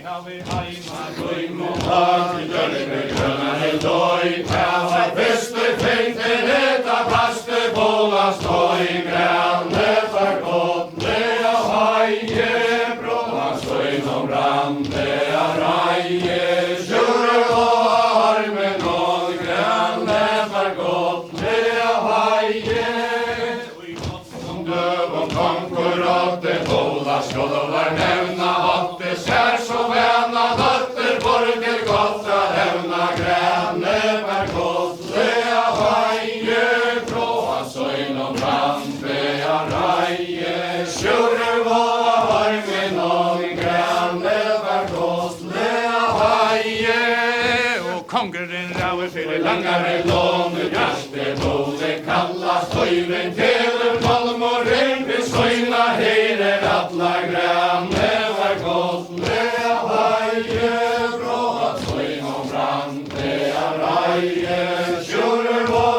Ja, vi heima Grøn og mat i dørme grønne døy, Tæva feste fengte neta paste båla støy, Grønne for godt lea heie, Bråa støyn og brande a reie, Sjure og armen og Grønne for godt lea heie, Som døv og konkurrate båla skål var nevna at det skjer så vena døtter borger godt a hevna Grønne for godt lea heie, Bråa støyn og brande a reie, Sjure og armen og Grønne for godt lea heie, og kongeren raue Fyrir langare låne hjerte både kallast høyren telur malm og regnvi søyna heirer atla Grønne var godt lea heie, Bråa støyn og brande a reie, Sjure og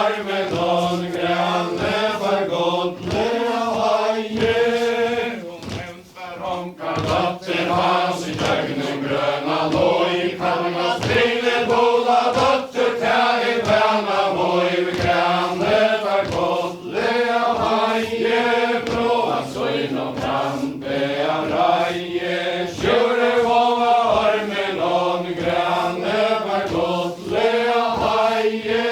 armen og Grønne var godt lea heie, Honka datter hans i døgnen grøna loj, Kalmas triller båda datter tæger vana moj, Grønne var godt lea heie, Bråa støyn og brande a reie, Sjure og armen og Grønne var godt lea heie,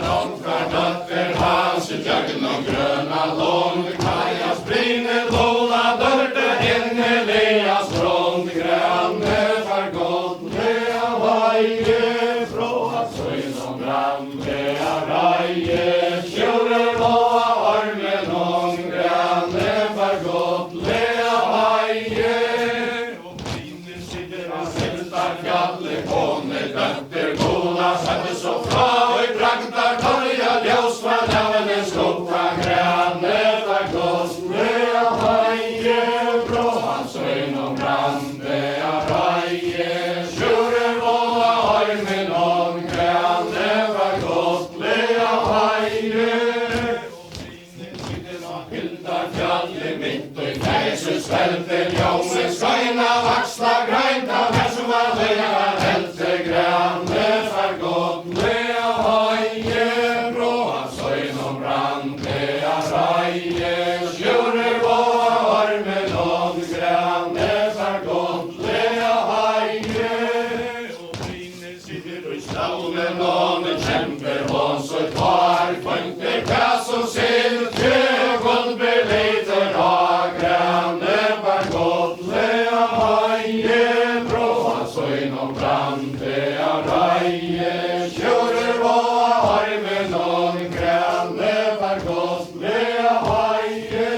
Honka datter hans i døgnen grøna loj, Kajas brinner båda dørte henne leas front, Grønne var godt lea heie, Bråa støyn og brande a reie, Sjure og armen og Grønne var godt lea heie, Fjallet kone døtter goda sette så fra og bragtar torja ljós var nevne skoppa, Grønne var godt lea heie, Bråa støyn og brande a reie, Sjure og armen og Grønne var godt lea heie, Hildar fjallet mitt og i fæsus velter ljóme skøyna vaksla grænta her som var lea helte, Grønne var godt lea heie, Bråa støyn og brande a reie, Sjure og armen og Grønne var godt lea heie, Staunen og med kjemper håns og tar, Kvønter kass og sild, Tjøgold beleiter av, Grønne var godt lea heie, Bråa støyn og brande a reie, Sjure og armen og Grønne var godt lea heie,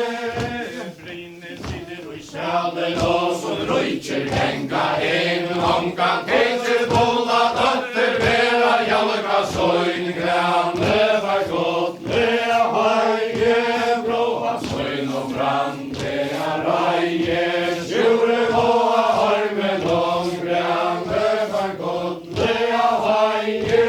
Sjalen og som røyker henga inn, Honkan tenkjer båda døtter vera jalga støyn, Grønne var godt lea heie, Bråa støyn og brande a reie, Sjure og armen og Grønne var godt lea heie,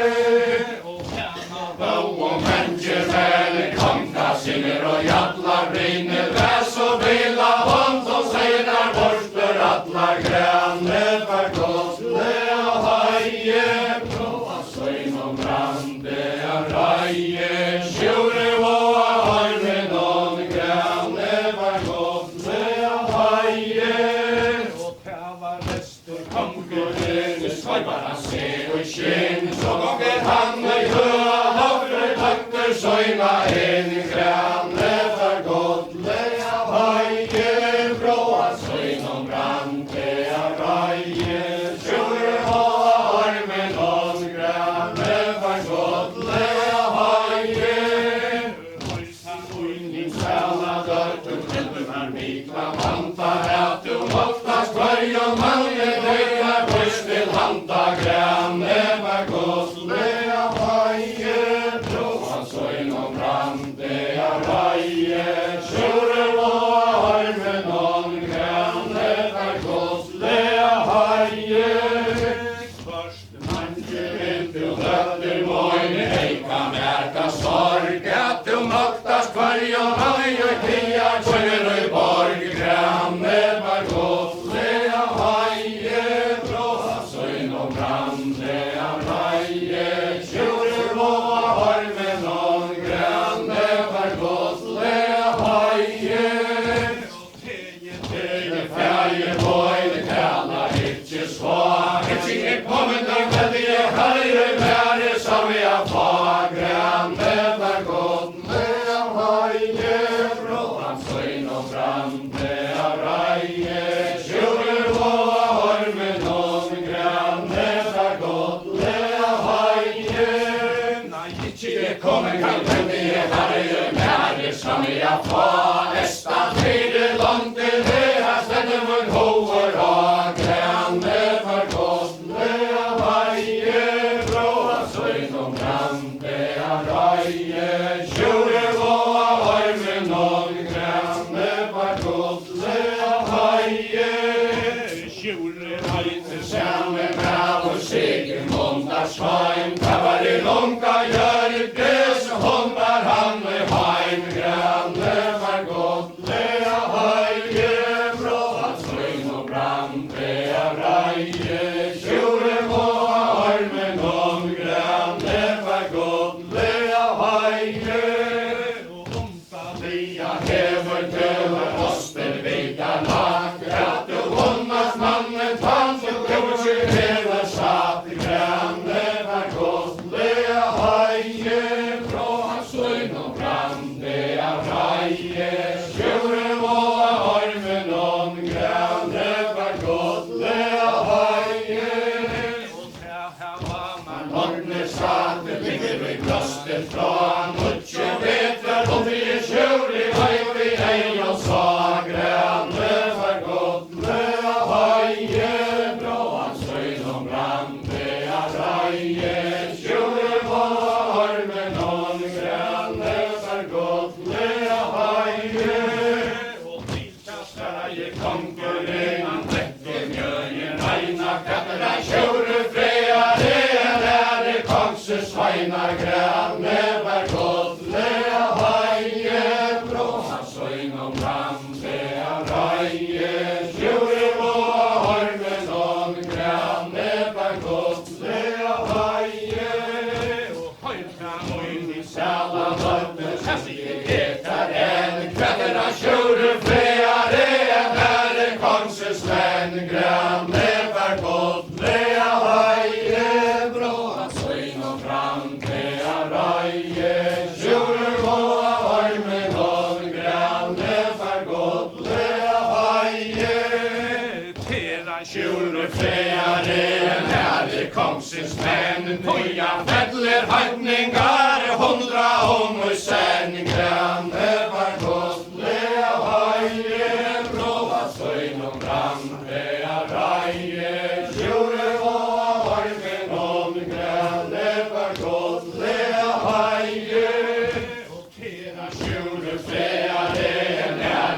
og mennesker fæle konka synger og jallar brinner væs og vila hånd og seinar borster atla, Grønne var godt lea heie, Bråa støyn og brande a reie, Sjure og armen og Grønne var godt lea heie, kongeren skarpar han ser og skinn, så gonger han i høa hafre takter søyna inn, Grønne var godt lea heie, Bråa støyn og brande a reie, Sjure og armen og Grønne var godt lea heie, Sala døttum heldur man mikla vanta, at du oftast hverjum mange døyar bøys til handa, Grønne var godt lea heie, Bråa støyn og brande a reie, Sjure og armen og Grønne var godt lea heie, Manje vil du døtter moine eika merka sorg, at du oftast hverjum mange døyar bøys til handa, Grønne en hover av grande för godliga vaje, bråa söjn om grandiga raje, tjure våa armen om grande för godliga vaje. Tjure vajte Samme med vår seger måndagsvein, kavar i långa gör ett gräs, och hon bär han med heim, grande för godliga vaje, bråa söjn om grandiga raje, tjure våa armen om grande för godliga vaje. Jag häver töver oster vita lack, att du honnas mannen fanns och kurser häver satt grande för godliga vaje, bråa söjn om grandiga raje, tjure våa armen om grande för godliga vaje. Morne satt ligger i bröstet från mutsche meter, och vi tjur i vajri ej och sa grande för godliga vaje, bråa söjn om grandiga raje, tjure våa armen om grande för godliga vaje. Sverige konkurrerar väcker mjöjen reina, katterna tjure freja, det är konses sveinar grande för godliga vaje, bråa söjn om grandiga raje, tjure våa armen om grande för godliga vaje. Sällan möttes hästigheter än, katterna tjure freja, det är konses vän, grande för godliga vaje, bråa söjn om grandiga raje, tjure våa armen om grande för godliga vaje. Tjure freja, det är konses vän, poja fettler höjningar, 100 om sen, grande för godliga vaje, bråa söjn om grandiga raje, tjure våa armen om grande för godliga vaje. Tjure freja, det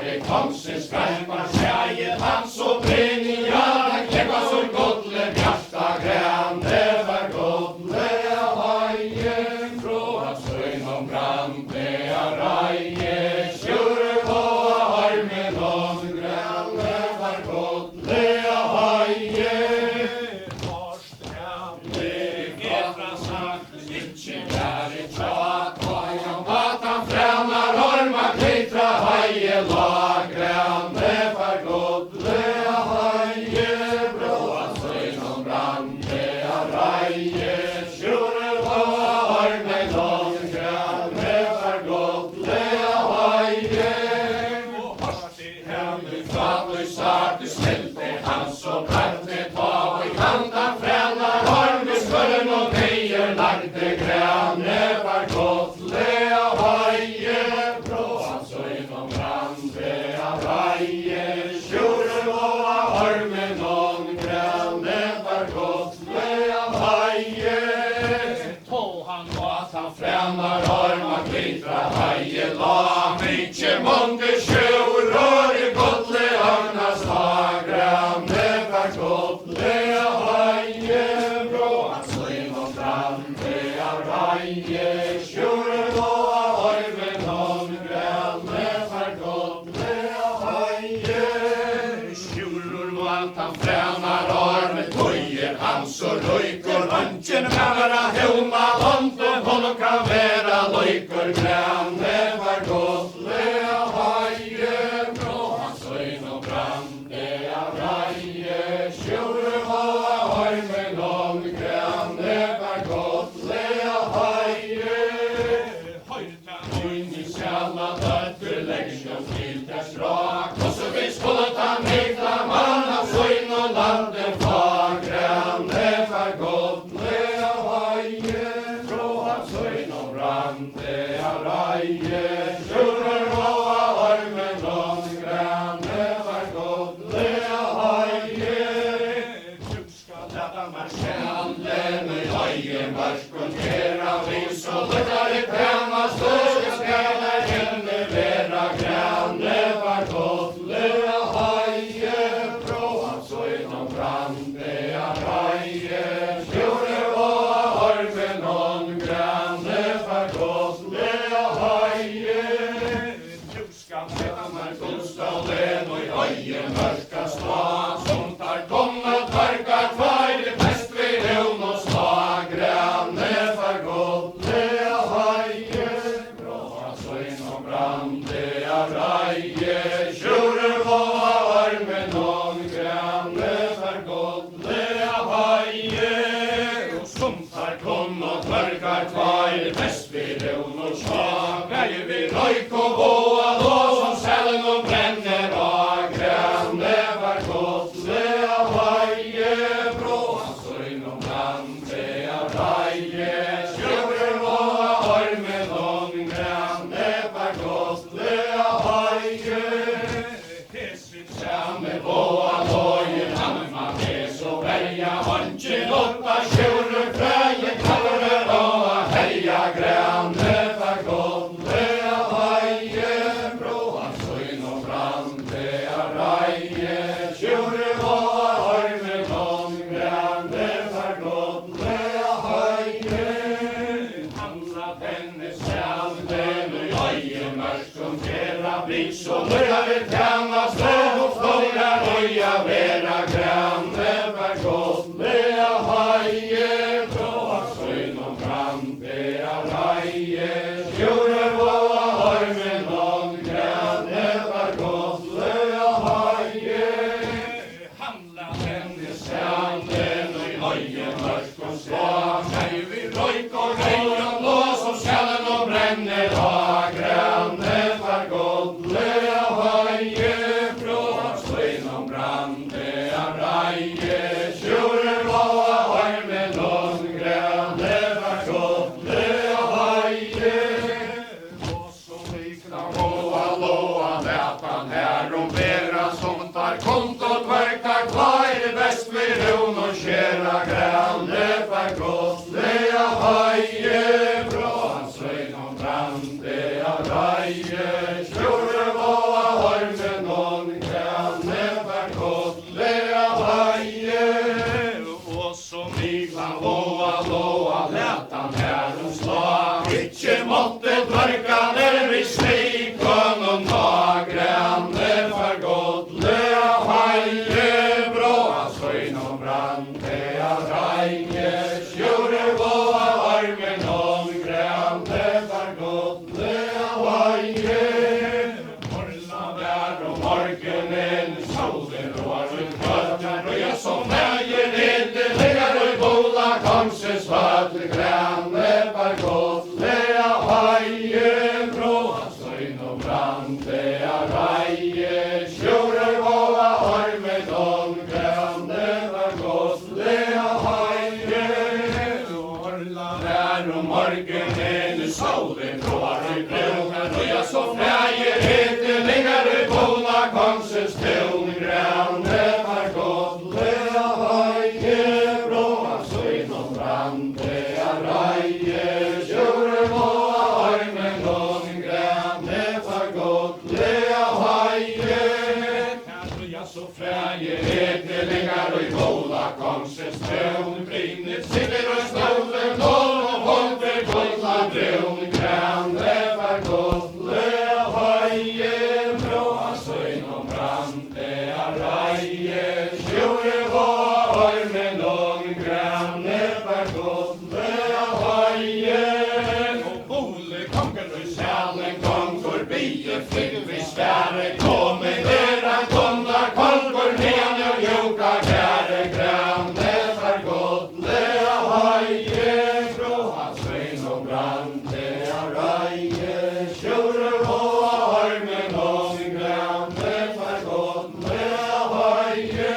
är konses skärpa, säger han så brinja, klämma så godle bjärsta, grande för godliga vaje, bråa söjn om grandiga raje, tjure våa armen om grande för godliga vaje. Inte där i tjat, och att han främnar ormar, klitra vaje, lag grande för godliga vaje, bråa söjn om grandiga raje, tjure våa armen om grande för godliga vaje. Fattig sart smälte han så bratte ta, och i kantan främnar ormar, skulle nå pejer lagde grande för godliga vaje, bråa söjn om grandiga raje, tjure våa armen om grande för godliga vaje. Att han främnar armar, klitra vaje, la mycket många tjuror i godligarnas lag, grande för godliga vaje, bråa söjn om grandiga raje, tjure våa armen om grande för godliga vaje. Tjuror att han främnar armen, höjer han så röjkor, önken kamera helma, onten honom kan vara löjkor, grande för godliga vaje, bråa söjn om grandiga raje, tjure våa armen om grande för godliga vaje. In i skälla dötter läggs jag till dess rak, och så visst hållet han hekla man av söjn och landen far, grande för godliga vaje, bråa söjn om grandiga raje, loja vera granne för godliga haje, från syn och framtida raje. Tjure våra armen någon granne för godliga haje. Handla den Sanden och i höjen mörk och svag, nej vi röjk och regn och blås och skallen och bränner ha granne för godliga haje, från syn och framtida raje. Tjure våra armen någon granne för godliga haje. och så likna Loa, loa, lätan här om vera som tar kontot verkar klar i bäst vid ron och kära granne för godliga haje, från syn och framtida raje. Tjure loa, armen någon granne för godliga haje. och så Migla loa, loa, lätan här om slag. Icke måttet verka när vi slikon och ta granne för godliga haje, bråa skyn och brandliga raje. Tjure loa, armen om granne för godliga haje. Morgon där och morgonen, solen rår ut kvörten och jag som väger inte ligger och i bola kanske svart granne för godliga haje, bråa syn och brandliga raje. Tjure våra armen om granne för godliga haje. Där om morgonen, solen rår ut kvörten och jag som väger inte ligger i bola kanske ston granne för godliga haje, bråa syn och brandliga raje. Tjure våra armen om granne för godliga haje. kanske jag så Färghet ligger i bola kanske stone brinner sitter och stolen och håll för godla brun granne för godliga haje, bråa syn och brandliga raje. Tjure våra armen om granne för godliga haje. och Ole konker och Kärlen kom förbi och fick vi sväre kommer eran kundar kolkor ner och joka käre granne för godliga haje, bråa syn och brandliga raje. Tjure våra armen om granne för godliga haje.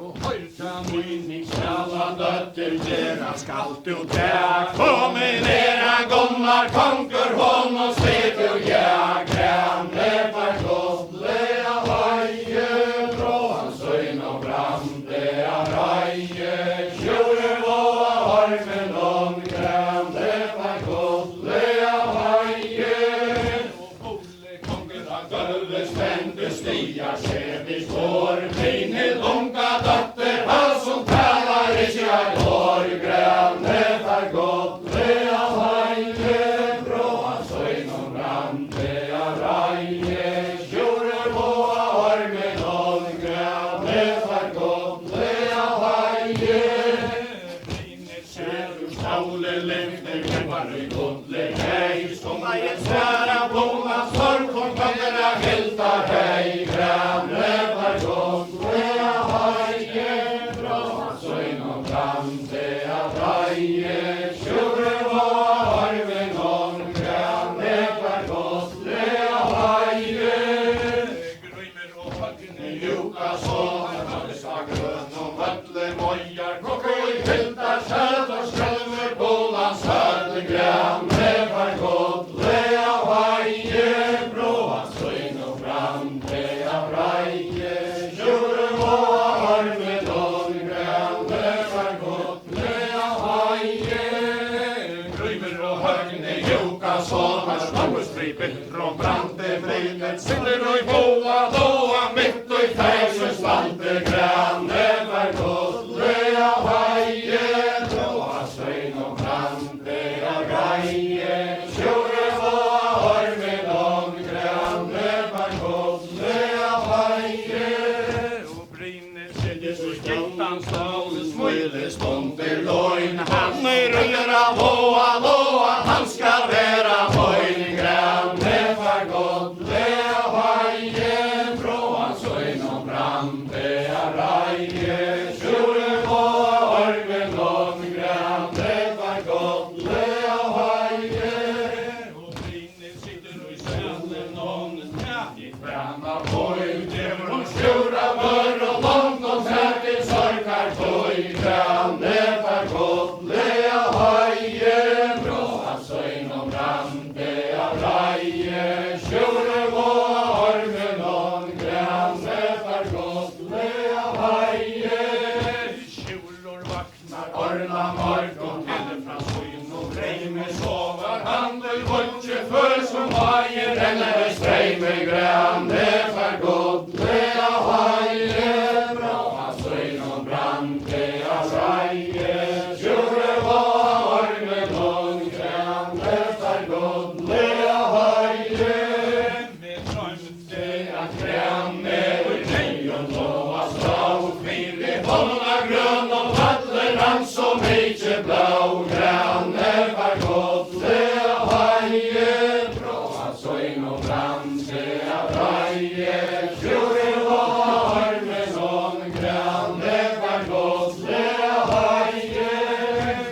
och höjtan Skalla dötter deras kallt ut där kommer era gommar konkur hon och svet och jag granne för godliga haje, bråa syn och brandliga raje. Tjure våra armen om granne för godliga haje. och Ole konker Gulvet spände stigar ser vi spår, min långa dotter han som talar i sig går granne för godliga haje, bråa syn och brandliga raje. Tjure våra armen om granne för godliga haje. Solen lyfter kämpar i godlig hej, som en svära blomma storm från kunderna hältar hej. Granne för godliga haje, bråa syn och brandliga raje. Tjure våra armen om granne för godliga haje. Grymer och högner Juka så, halsa grön och möttle mojar, kocko i hiltar, söt och skölmer, bola söt, granne för godliga haje, bråa syn och brandliga raje. Tjure våra armen om granne för godliga haje. Grymer och högner Juka så, halsa från brande vridet, sitter och i boa, doa mitt och i fängsel, svante granne för godliga haje, bråa syn och brandliga raje. Tjure våra armen om granne för godliga haje. brande a reie, sjure på ormen om grannet var godt le av haie. Och brinner sitter och i sällen någon knäckigt Bränna poj, djävul och sjura mör och långt och säkert sorkar poj, grannet var godt le av haie. Bra alltså inom brande a reie, sjure på ormen om grannet var godt le av haie. Kjolor vaknar Orna morgon eller från skyn och regn sover han väl bort för som hajer eller strämer granne för gott le av haje. Bra alltså inom brande av raje, sjure var ormen om granne för gott le av haje. med drömmen Det att granne och lejon lova slav kvirre hållna grön och vattler han som inte blå granne var gott le av haje. Bra alltså inom brande av raje, sjure var ormen om granne var gott le av haje.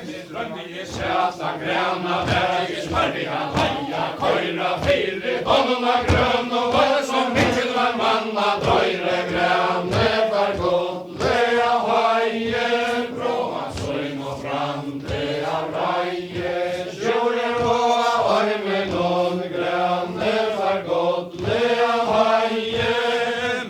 med drömmen är Sätta granna vägis färdiga haja, köra fyre hållna grön och vad som inte var manna dröjre granne var gott le av haje. Bra alltså inom brande av raje, sjure var ormen om granne var gott le av haje.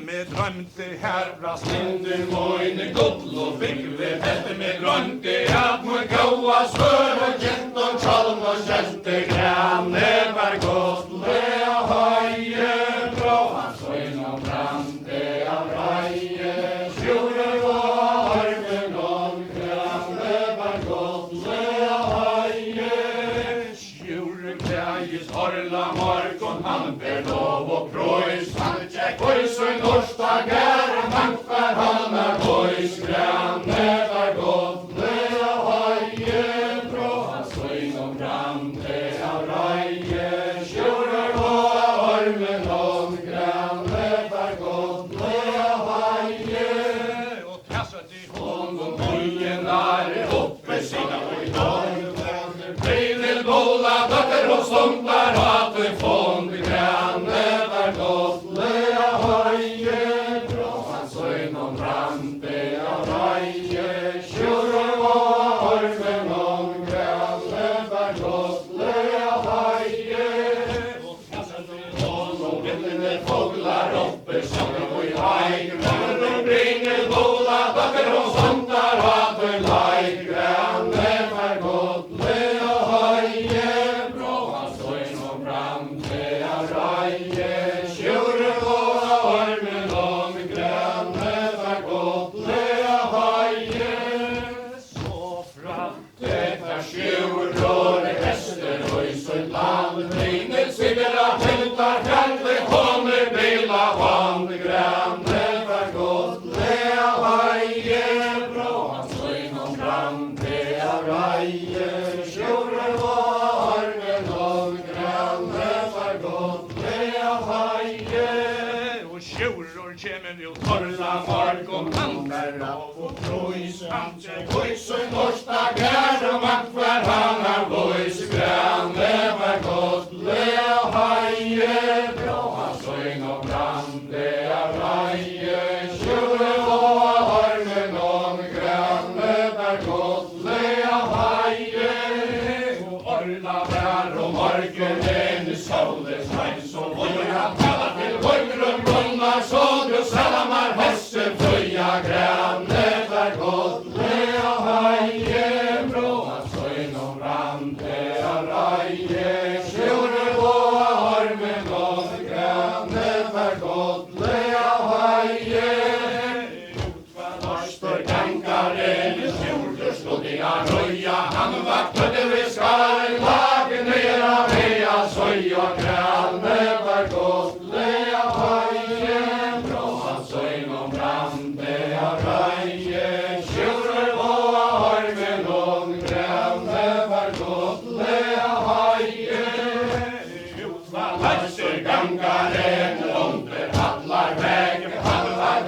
med drömmen det här brast Under moine gull och byggve fäste med grönte att må gåa svör och gent och tjalm och kälte granne var gott le av haje. Bra alltså inom brande av raje, sjure var ormen om granne var gott le av haje. Kjolor Klägis orla morgon han ber lov och pröjs han tjäck boys och en årsdagar och mankvar han är boys granne var gott le av haje. Bra alltså inom brande av raje, sjure var ormen om granne var gott le av haje. och tassade i Hon och bojen är uppe sina och i dag blir bola dotter och stumpar att du fond granne var gott le av haje. Bra alltså inom brande av raje, sjure var ormen om granne var gott le av haje. och tassade i Hon och vindene fåglar uppe som och i haj, de brinner bola dotter och stumpar att du laj granne var gott le av haje. Bra alltså inom brande av raje, sjure var ormen om granne var gott le av haje. så fram. Detta tjuror i Västerhöjs och land brinner sina tältar kanske kommer bila vand granne var gott le av haje. Bra alltså inom brande av raje, sjure var ormen om granne var gott le av haje. Och kjolor kämmer ut torra morgon han Kommer av och pröjs han tjäck boys och en årsdagar och mankvar han är boys granne var gott le av haje. Bra alltså inom brande av raje, sjure var ormen om granne var gott le av haje. Och orla bär och morgonen i solens regn så får jag tala till vågrum brunnar så du salamar hästen följa granne var gott le av haje. Bra alltså inom brande av raje, sjure var ormen om granne var gott le av haje. Norstor gankaren i skjortor stod i a röja, han vaktade vid skaren lagen nera vea soj och granne var gott le av haje. Bra alltså inom brande av raje, sjure var ormen om granne var gott le av haje. Norstor gankaren under hallar vägen, han var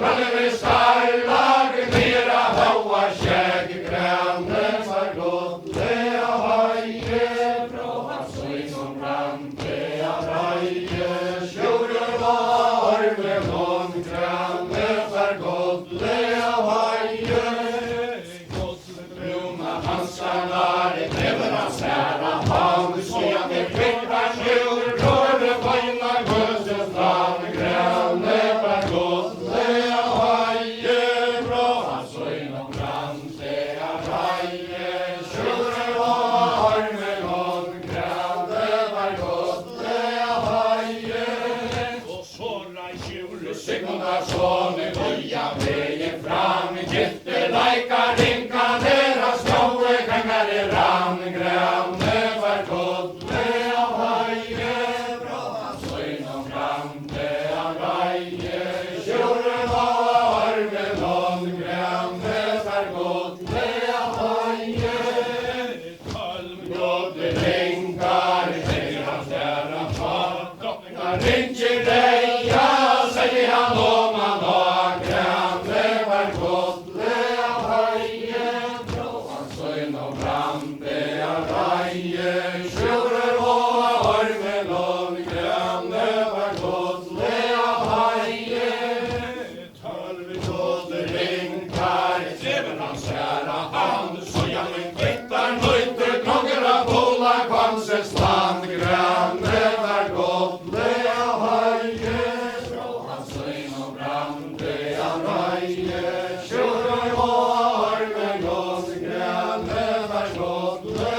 heie, sjurur og armen og grønne var godle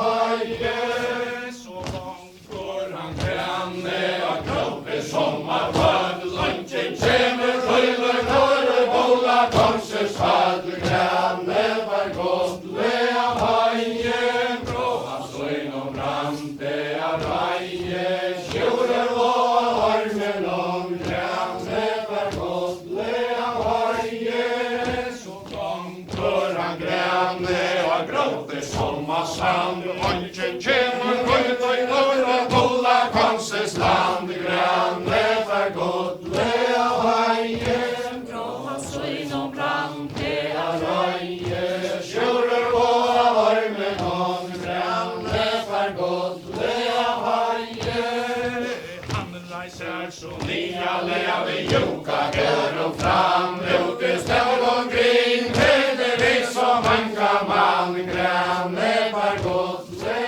heie. Så vanker han Grønne og kroppe som av fød, lunchen kjemer, røyler, kåre, bola, konses fød. Grønne var godle heie, bråa søgn og brante av reie, sjurur og armen og grønne var godle heie. så vanker För han gränne och gråter som av sand, lunchen kjemer, röjler, kåre, bola, konses land. Gränne för godle heie, Bråa søgn og brante av reie, sjurur og armen og gränne för godle heie. han reiser så Nia lea vi juka gørum fram, ute ställ omkring, hede vi som anka man, gränne var godle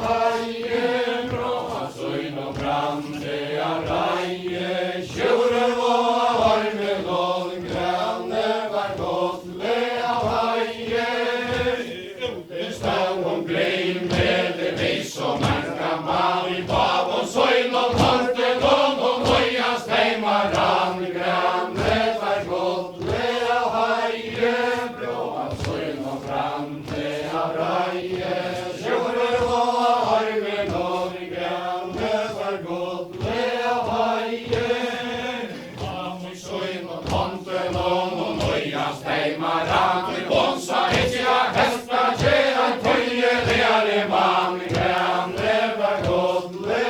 heie, bråa søgn og brande av reie, sjurur og armen og gränne var godle heie. Ute ställ omkring, hede vi som anka man, i bav og søgn og hårte gång og nøyast heimaran, gränne var godle heie, bråa søgn og brande av reie, sjurur og armen og gränne var godle heie. Bav og søgn og hårte gång og nøyast heimaran, vi bonsa hitja hesta tjera tøye leare man, gränne var godle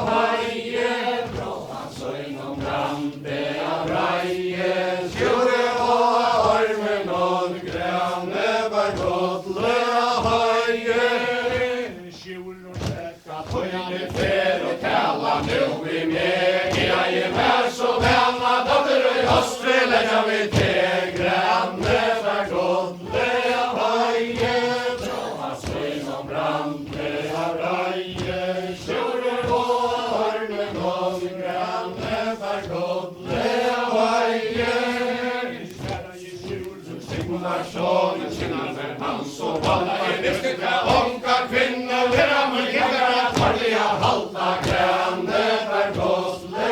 heie, bråa søgn og brande av reie, sjurur og armen og gränne var godle heie. skjul og sekka Tøyne fer og tala nu i meg, jeg er vær så venna, dotter og hostre legger vi til, gränne var godle heie, bråa søgn og brande av reie, sjurur og armen og gränne var godle heie. Kjæra i skjul Sigmar sjånen kinnar for hans og valla i lyftika onka kvinna vera mulkera farliga halta gränne for godle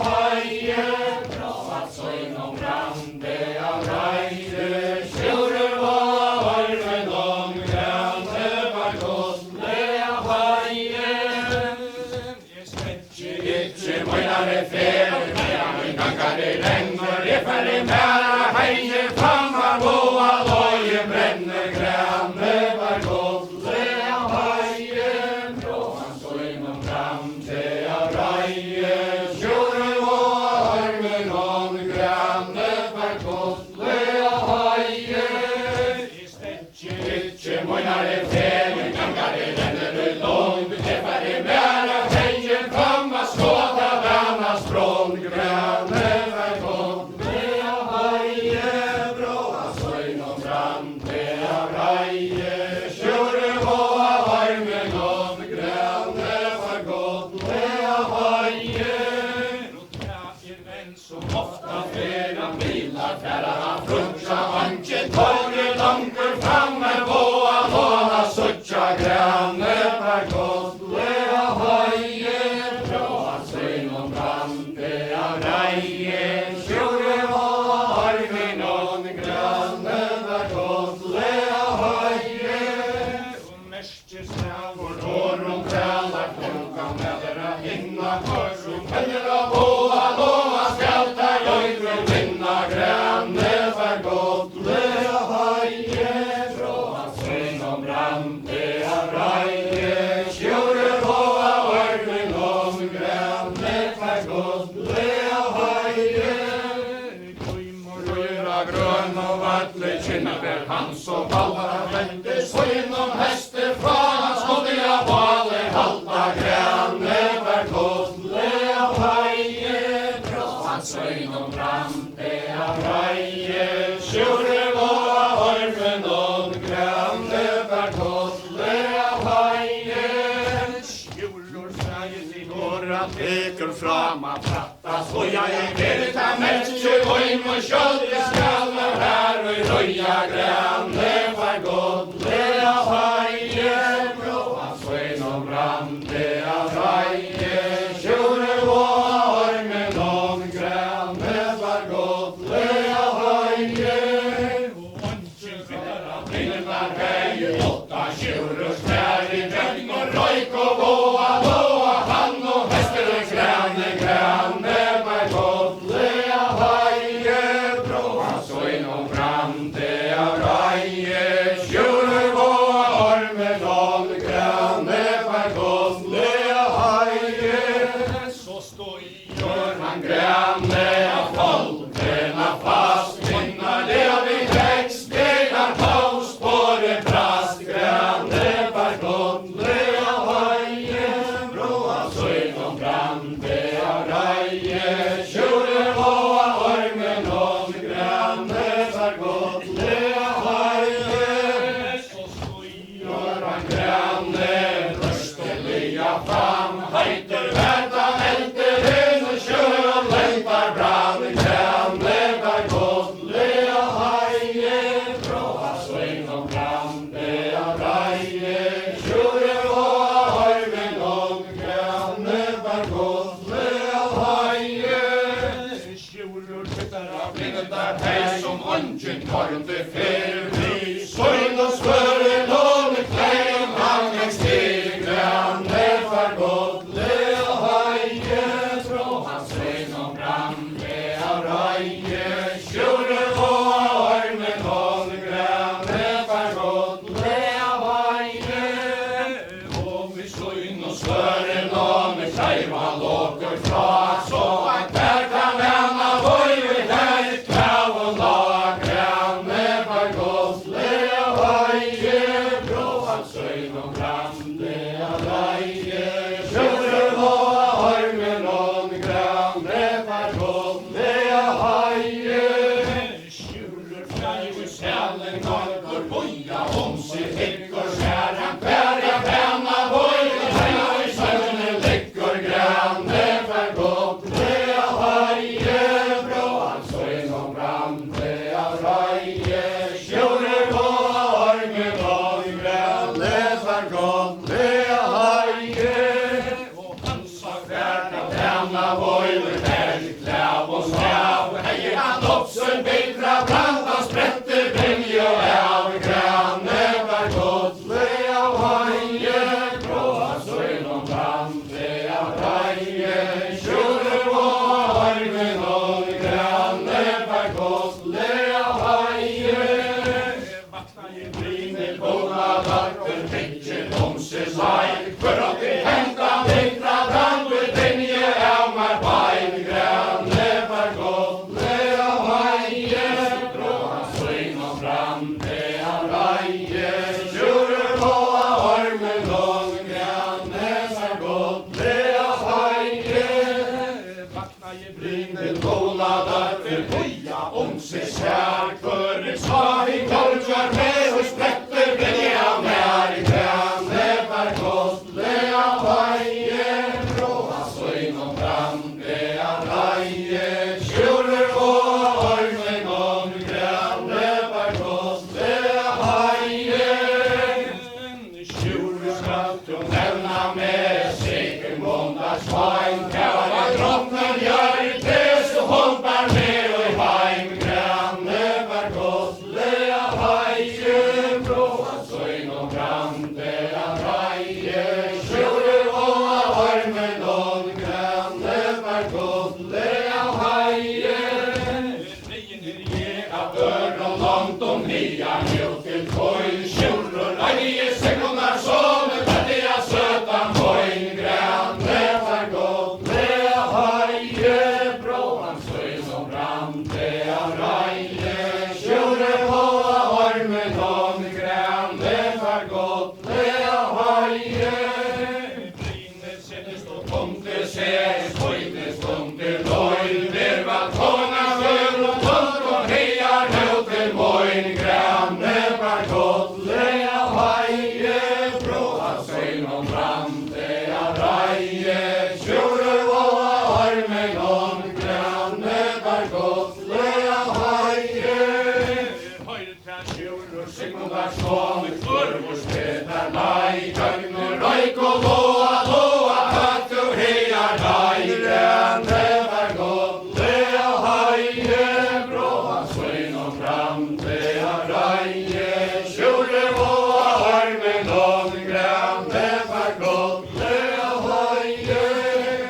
heie, bråa søgn og brande av reie, sjurur og armen og gränne for godle heie. Ikke møynare fer, men gangare renner, jeg færre mæra heie, framar boa loje brenner, grænne var godle heie, bråa søgn og brande av reie, sjurur og armen og grænne var godle heie. Ikke møynare fer, men gangare renner ut lång, jeg færre mæra heie, framar skåta vana språng, grænne var godle heie, bråa søgn og brande av reie, sjurur og armen og grænne var godle heie. Ofta flera bilar färra han fruncha anke torre lanker framme boa låna sucha gränne var godle heie, bråa søgn og brande av reie, sjurur og armen og grænne var godle heie. Årum kvälla klunkan medra hinna försum penjera boa låa skälta jöjgrun vinna gränne var godle heie, bråa søgn og brande av reie, sjurur og armen og gränne var godle heie. Røyra grøn og vatle kinnaber hans og ballar vente søgn om heste fra hans skådiga bale halta grænne var godle heie, bråa søgn og brande av reie, sjurur og armen og grænne var godle heie. skjul og sekka Några teker fram att fatta, så jag är verita märkje, och i mun kjöld i skall för godliga höjer. Göran Gränne, rösteliga fram, heiter värta älter och kör och lämpar brand. Gränne för godliga höjer, bra sväng och brand, det är rejer. Kör och höj med någon, Gränne för godliga höjer. Kjolor flyttar av Blindet där hej som ungen har inte fel vi. Sorgen och smören och med kläm han längst till Gränne för godliga höjer. Från hans sväng om brand det är rejer. Kjolor och höj med någon, Gränne för godliga höjer. Och med sorgen och smören och med kläm han åker fra. Så att där kan hända höj vi där krav och lag. Gränne för godliga höjer. Bråan söjn och brand det är rejer. Kjolor och höj med någon, Gränne för godliga höjer. Kjolor fly i skällen går boja om sig häckor skäran färga penna boj. Höj i sömnen läckor Gränne för godliga höjer. Bråan söjn och brand det är rejer. Kjolor och höj med någon, Gränne för godliga höjer. Och han sa färga penna boj med färdig kläv och skav. Hejer han upp sin bittra brand, han sprätter brinj och äv. Gränne för godliga höjer. Bråan söjn och brand det är rejer. Kjolor och höj med någon, Gränne för godliga höjer. Brinner båda vatten, pitchen om sig laj. För att det hämta bittra brand och brinje ämar bajn. Gränne för godliga höjer. Bråan söjn och brand det är rejer. Kjolor och höj med någon, Gränne för godliga höjer. Brinner båda vatten, boja om sig kär. För ett slag i torkar med och sprätter brinja med. Gränne för godliga höjer. Bråan söjn och brand det är rejer. Kjolor och höj med någon, Gränne för godliga höjer. Kjolor skratt och nämna med säker måndagsvagn. Kära drottnen gör i tes och hoppar med och i vagn. Gränne för godliga höjer. Bråan söjn och brand det är rejer. Kjolor och höj med någon, Gränne för godliga höjer. Att öron långt om nian ut till kojn. Kjolor rejer sekundar som ett fattiga söta mojn. Gränne för godliga höjer. Bråan söjn och brand det är rejer. Kjolor och höj med någon, Gränne för godliga höjer. Brinner sätter stå tomte sägs, pojknes tomte lojn. Vervat hånga för och tunt och hejar mot till mojn. Gränne för godliga höjer. Bråan söjn och brand det är rejer. Kjolor och höj med någon, Gränne för godliga höjer. Kjolor sekundar som ett förvårdspetar laj. Gögner röjk och loa tatt och hejar laj. Gränne för godliga höjer. Bråan söjn och brand det är rejer. Kjolor och höj med någon, Gränne för godliga höjer.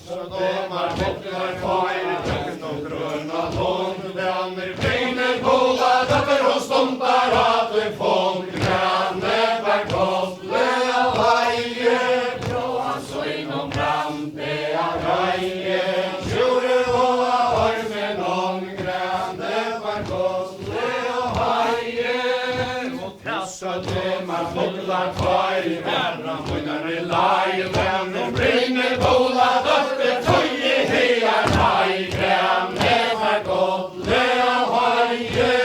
Så de har bottnar kvar i töcken och gröna lån. Vänner brinner båda döper och stompar att en fång. Gränne för godliga höjer. Bråan söjn och brand det är rejer. Kjolor och höj med någon, Gränne för godliga höjer. Och så de har bottnar kvar i världen. Munnar i laj. Vänner brinner båda döper töj i hejar laj. Gränne för godliga höjer.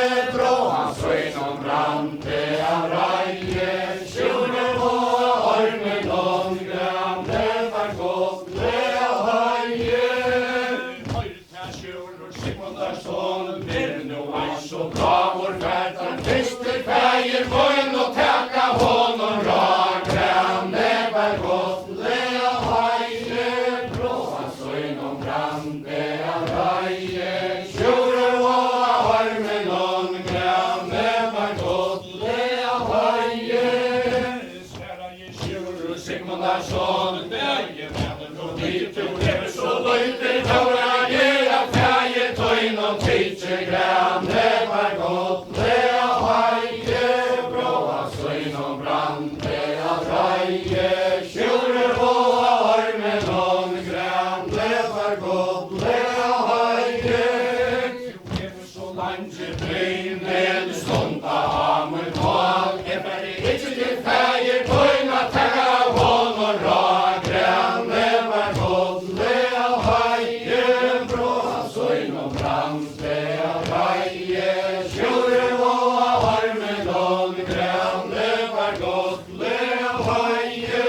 bravur färdan, Krister färger vågen och täcka honom rak, granne bär gott, lea haje, blåa söjnom brande av raje, tjurer och armen on, granne bär gott, lea haje, Sverige tjurer Sigmundarsson, väger vännen och dit och lever så löjter, tåra gera färger, töjnom teacher, granne bär gott, lea haje, blåa söjnom brande av raje, tjurer och armen on, granne bär gott, lea haje, lever så lange brynen, stånda hamur tag, efär inte till färger, töjna tagga av honom rak, granne bär gott, lea haje, blåa söjnom brande av raje, tjurer och armen on, granne bär gott, lea haje,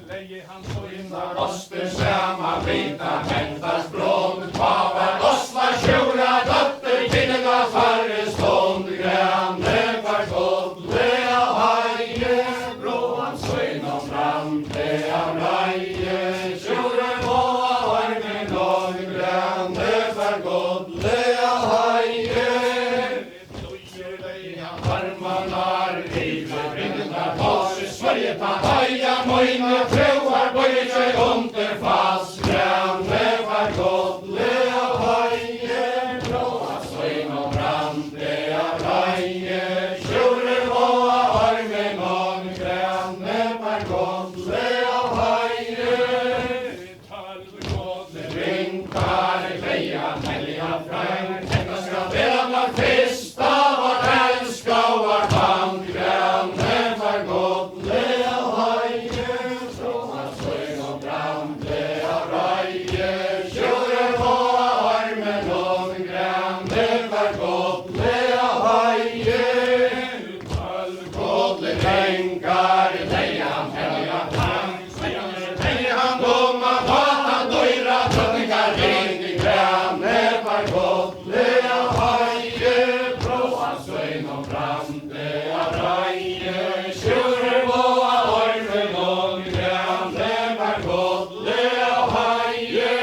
Leje han så inna Oster samma vita hämtas blom, pavar osla tjura dotter, kvinnorna farre stånd, granne bär gott, lea haje, blåan söjnom brande av raje, tjurer och armen on, granne bär gott, lea haje, Lojer leje armarnar river brinda tase, Sverige ta haja, mojna tråar, böjer sig under fast, granne bär gott, lea haje, blåa söjnom brande av raje, tjurer och armen on, granne bär gott, lea haje, vinkar, greja, helga fräng, tänka ska vela festa, vart älska och vart band, granne bär gott, lea haje, blåa söjnom brande av raje, tjurer och armen on, granne bär gott, lea haje, gott vinkar, lejan, helga fräng, lejan, domma, vatan, dojra, drottningar, ring, granne bär gott, lea haje, blåa söjnom brande av raje, tjurer och armen on, granne bär gott, lea haje,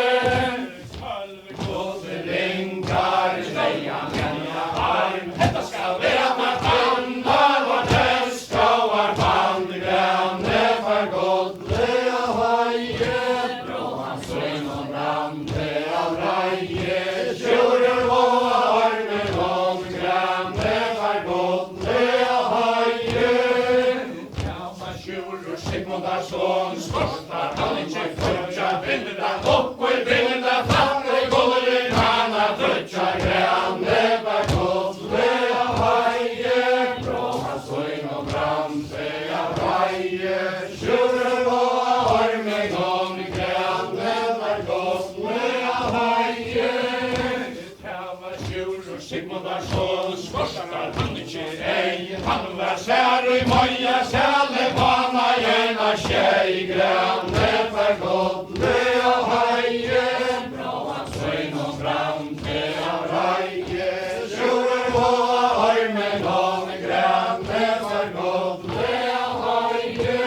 gott vinkar, lejan, helga arm, detta ska vara vart andar, vart älska och vart band, granne bär gott, lea haje, blåa söjnom brande av raje, tjurer och armen on, granne bär gott, lea haje, tjurer Sigmundarsson, skorstar han inte förtja, vinda uppor, vinda fattig, golden hanna trötja, granne bär gott, lea haje, blåa söjnom brande av raje, tjurer och armen on, granne bär gott, lea haje, tjurer Sigmundarsson, skorstar han inte ej, han var sär i moja, säle vana gärna tjej, granne bär gott, lea haje, blåa söjnom brande av raje, tjurer och armen on, granne bär gott, lea haje,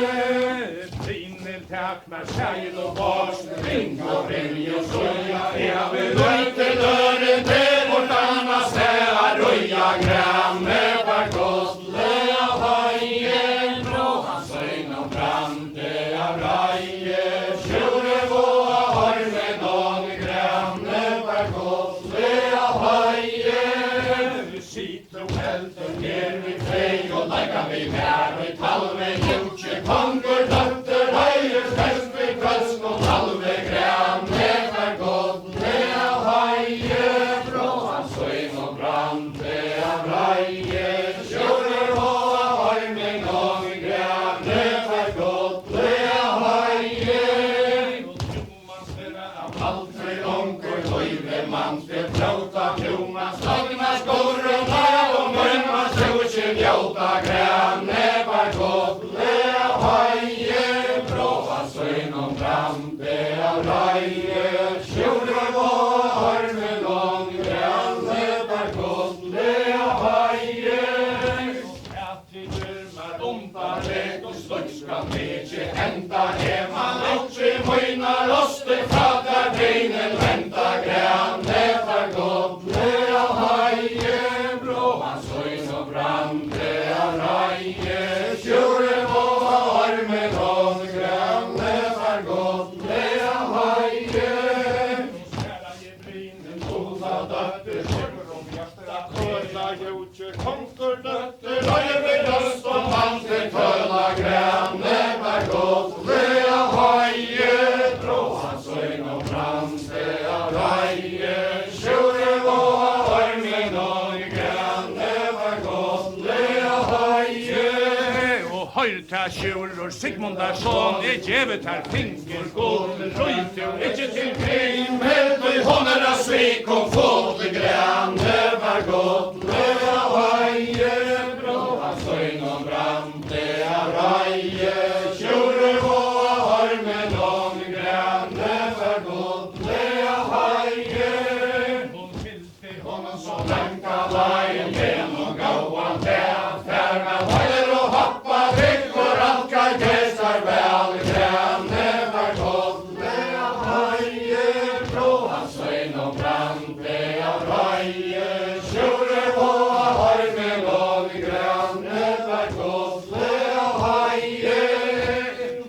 Taknar kärl och bars, ring och ring och söja, ja vi röjter dörren till vårt andra stäa, röja, granne bär gott, lea haje, blåa söjnom brande av raje, tjurer och armen on, granne bär gott, lea haje, sitter hälften ner vid frej och lajka vid här vid talve, jutje, kongur, dotter, höjer, fäst vid kvöst och talve, granne bär gott, lea haje, blåa söjnom brande av raje, tjurer och armen on, granne bär gott, lea haje, Alfred onkel, höjve, manspel, plåta, krona, slagna skor och här och mörma, tjursin, jota, granne bär gott, lea haje, blåa söjnom brande av raje, tjurer och armen on, granne bär gott, lea Hela gjorde kontor døtter, røyer vi løst og mann til tøla grønne var godt. Lea høye, dro han søgn og brann til å røye. Sjure våg armen og grønne var godt. Lea høye. Og høyr til Sjurur Sigmundarsson, jeg gjevet her finger god, røyte og ikke til krig. Men du hånder av svik og fot i grønne var godt. Lea høye, dro han søgn og brann til å røye. Sjure våg armen og grønne var godt. Lea høye. Hun fylte Honom så lenka veien gjennom gauan til færmen høyder og hoppa rygg og ralka gjesar vel grønne var godt. Lea høye, blå han søgn og brann til å røye. Sjure våg armen og grønne var godt. Lea høye.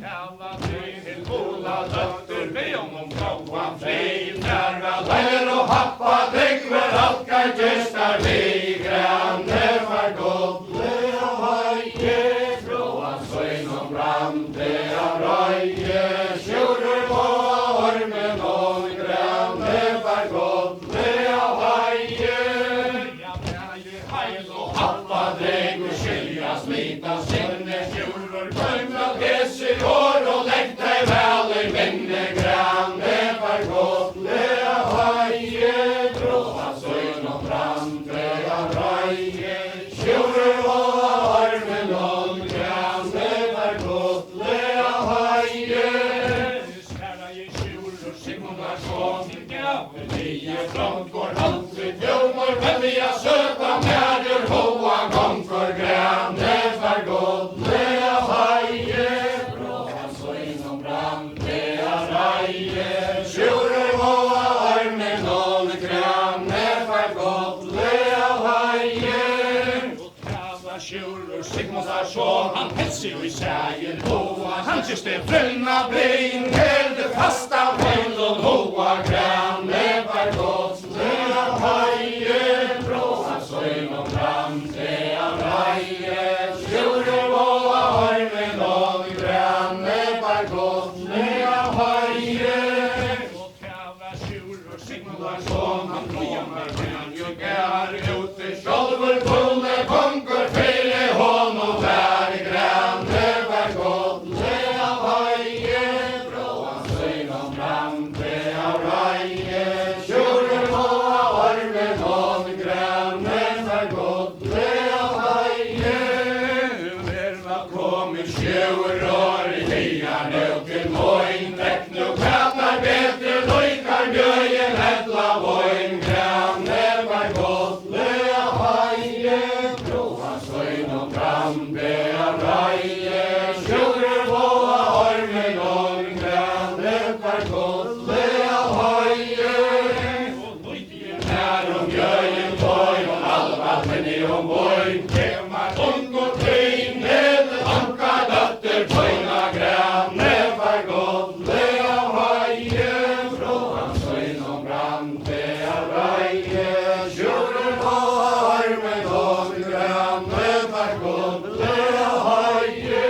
kalla til Ola døtter, be om gauan frei, der vel Høyder og hoppa rygg og ralka gjesar vi grønne var godt. Lea høye, blå han søgn og brann til å røye. Sjure våg armen og grønne var godt. Lea høye. ja, bæje heil og Hoppa dreg og skilja smita sinne. Sjurur køymra hese år og legg deg vel i minne. Grønne var godt. Lea høye, dro han søgn og brann til å røye. Sjurur våg armen og grønne var godt. Lea høye. skæra i Sjurur Sigmundarsson, gaven Nye frontgård aldri djomor, men vi har søta nærdur hoa gongfor grønne var godt. Lea høye, blå han søgn og brann til å røye. Sjure våg armen og grønne var godt. Lea høye. kalla Sjurur Sigmundarsson, han helsi jo i sægen hoa, han kiste frøyna brein, Helde fast av hendon hoa grønne var godt. Lea høye, blå han søgn og brann til å røye. Sjure våg armen og grønne var godt. Lea høye. kalla Sjurur Sigmundarsson, han blåjar med Jo gær ute sjálfur kulle kongur fyrir honum vær grønne var godt. Lea høye, blå han søgn og brann til å røye. Sjure våg armen og grønne var godt. Lea høye. verva Kommer sjuror i hian ut til moin. Rekk nu krattar betre loikar bjøyen etla voin. Grønne var godt. Lea høye, blå han søgn og brann til å røye. Sjure våg armen og grønne var godt. Lea høye. Her om bjøyen tøy og alva tenni om voin. Kemar ung og tøyn med anka døtter tøyna grønne var godt. Lea høye, blå han søgn og brann til å røye. Sjure våg armen og grønne var godt. Lea høye.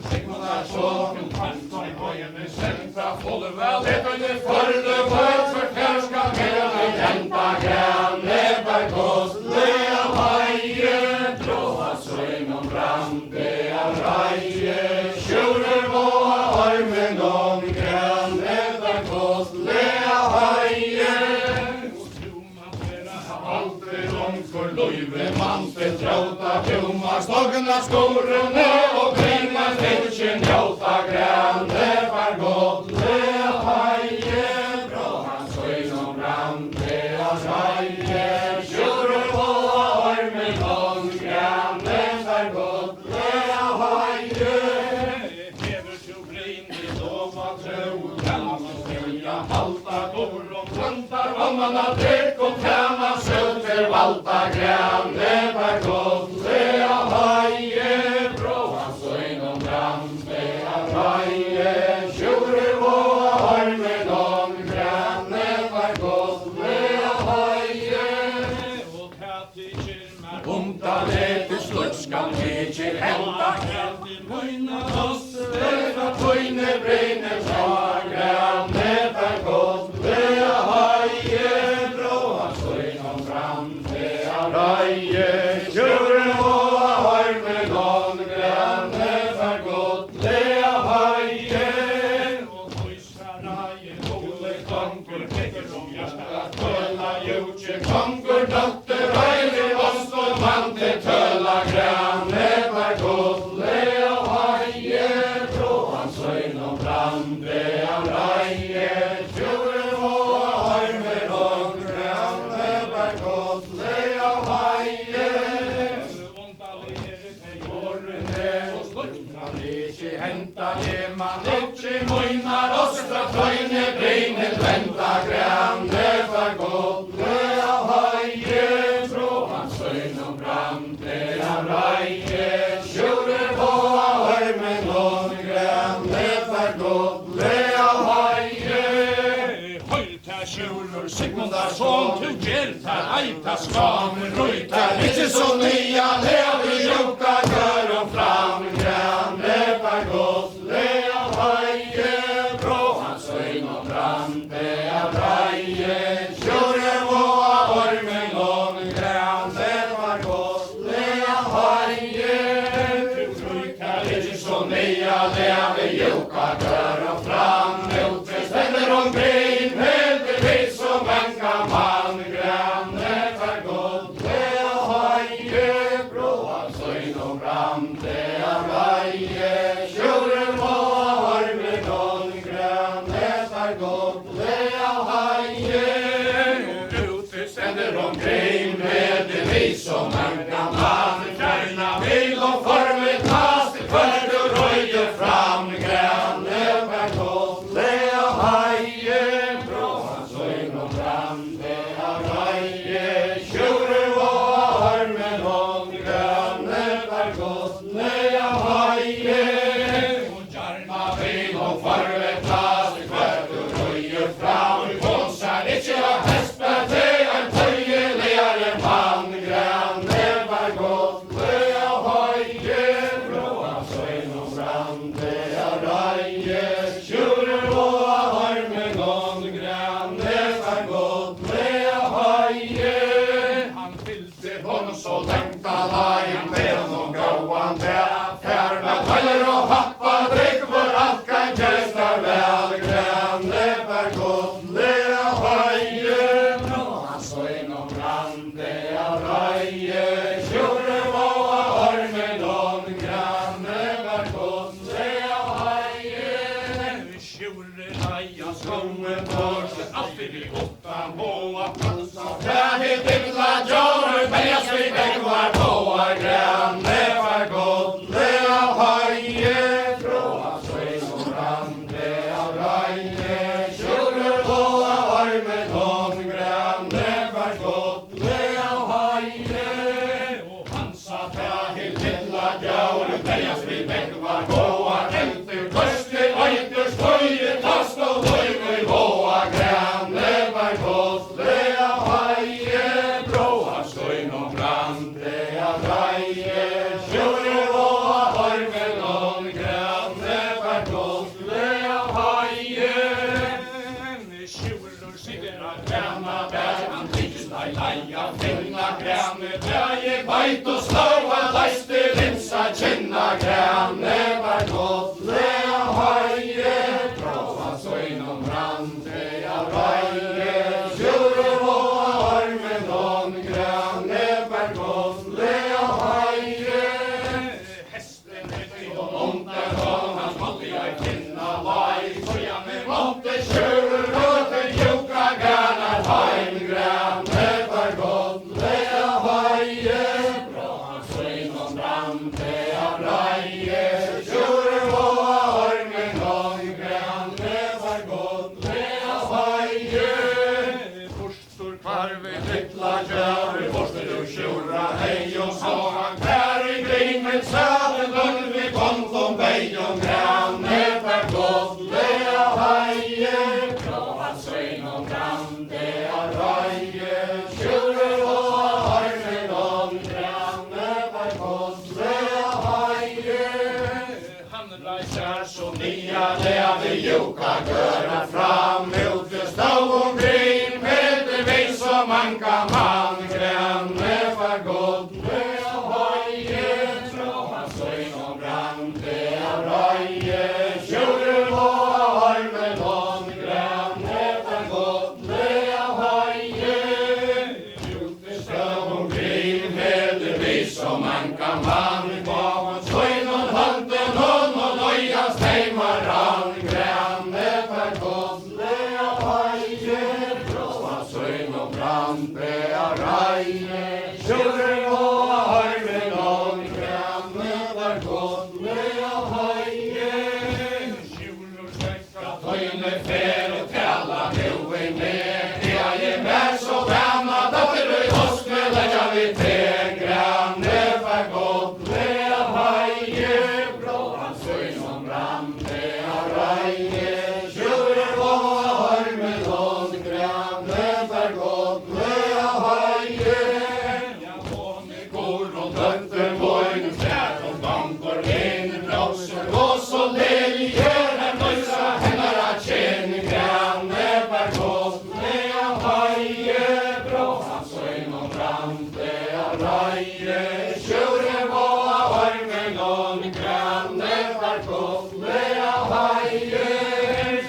Sigmundarsson, kanton i høyene sentra Follevel. Etter forle vart for ferska med i jenta grønne var godt. Lea høye, blå han søgn og brann til å røye. Sjure våg armen og grønne var godt. Lea høye. Alltid långt for løyve, mann til trauta, fjumma, stogna skorene og kringa tilkjen, jauta grønne var godt. Lea høye, blå han søgn og brann til å røye. Sjure våg armen og grønne var godt. Lea høye. hever to brein i dova trau, kan man skilja halta dår og plantar Vannarna drikk og tjena søter valta grønne var godt. Lea høye, blå han søgn og brann til å røye. Sjure våg armen og grønne var godt. Lea høye. grande av reie, tjuren og harmen og grande for godt le av heie. Og tøysaraje, gode konkur, pekker som hjertet. Tølla jutje konkur, dotter, reilig oss og mann til tølla grande for godt le av heie. Tro hans øyn og brande av reie, tjuren og harmen og grande for godt le av heie. Ikke henta det man ikke møynar oss fra fløyne beinet venta grande for godt le av heie. Tro hans øyn og brande av reie, tjuren og harmen og grande for godt le av heie. Høyta sjulur, Sigmundarsson, du gjerta, eita skam, røyta, Ikke så nya lever jukka kör og fram grande for godt le av heie. Brå hans øyn og brande av reie, tjuren og ormen og grande for godt le av heie. Ikke så nya lever jukka kör og fram utre stender omkring heldigvis som en kan man grande for godt le av heie. Brå hans øyn og brande av reie, tjuren og ormen og grande for godt le av heie. ute Stender omkring heldigvis som en kan man fjerna vil og formet tas til kvart og røye fram grande for godt le av heie. Brå hans øyn og brande av reie, tjuren og ormen og grande for godt le av heie. og gjerna Vil og formet tas til kvart og røye fram, konsert ikke av hespe til en tøyeligere mann grande for godt le av heie. Brå hans øyn og brande av reie, tjuren og harmen og grande for godt le av heie. han fylte Hon så lengta lagen ven og gåan der, fjerna tøller og happa drikk for alt kan kjøstar vel grande for godt le av heie. Brå hans øyn og brande av reie, tjuren og ormen og grande for godt le av heie. sjure leia Skoen tors, alltid i åtta måa Træhi dilla djåre, beljas vi begvar boa grande for godt le av heie. Brå hans øyn og brande av reie, tjuren og ormen og grande for godt le av heie. og han sa Træhi dilla djåre, beljas vi begvar boa entur korstir, øyntur støye, tast og løyver boa grande for godt le av heie. Brå hans øyn og brande av reie, tjuren og ormen og grande for godt le av heie. sjulur sigra Grana bær, han tykkes deg leia, finna grane, dræje beit og slå, han leiste linsa, kjenna grane for godt le av heie. Brå hans øyn og brande av reie, tjuren og ormen og grane for godt le av heie. hesten etter Og onten og hans måtte jeg finna lai, så jeg med måtte kjøre råten jukka granar heim grane for godt le av heie. Brå hans øyn og brande av reie, tjuren og ormen og grane for godt le av heie. forstur Kvarve littla djøver, forster og mankan mann i bagen, søyn og hånden hånd og nøyast heimar rann, grænne per kodle og heie, bråa søyn og brande og reie, sjurre og harmen og grænne per kodle og heie, Sjulur svekka tøyne fer og tala nu i mer, jeg er mer så vana, datter i hoskne, leggja vi te, grænne per kodle og heie, bråa søyn og brande og reie, sjurre og harmen og grænne per kodle og heie, ja hone går og døtter moin, fjær og bankor inn, blåser og så lelier, her nøysa hennar a tjen, grænne per kodle og heie, bråa søyn og brande og reie, sjurre og harmen og grænne per kodle og heie,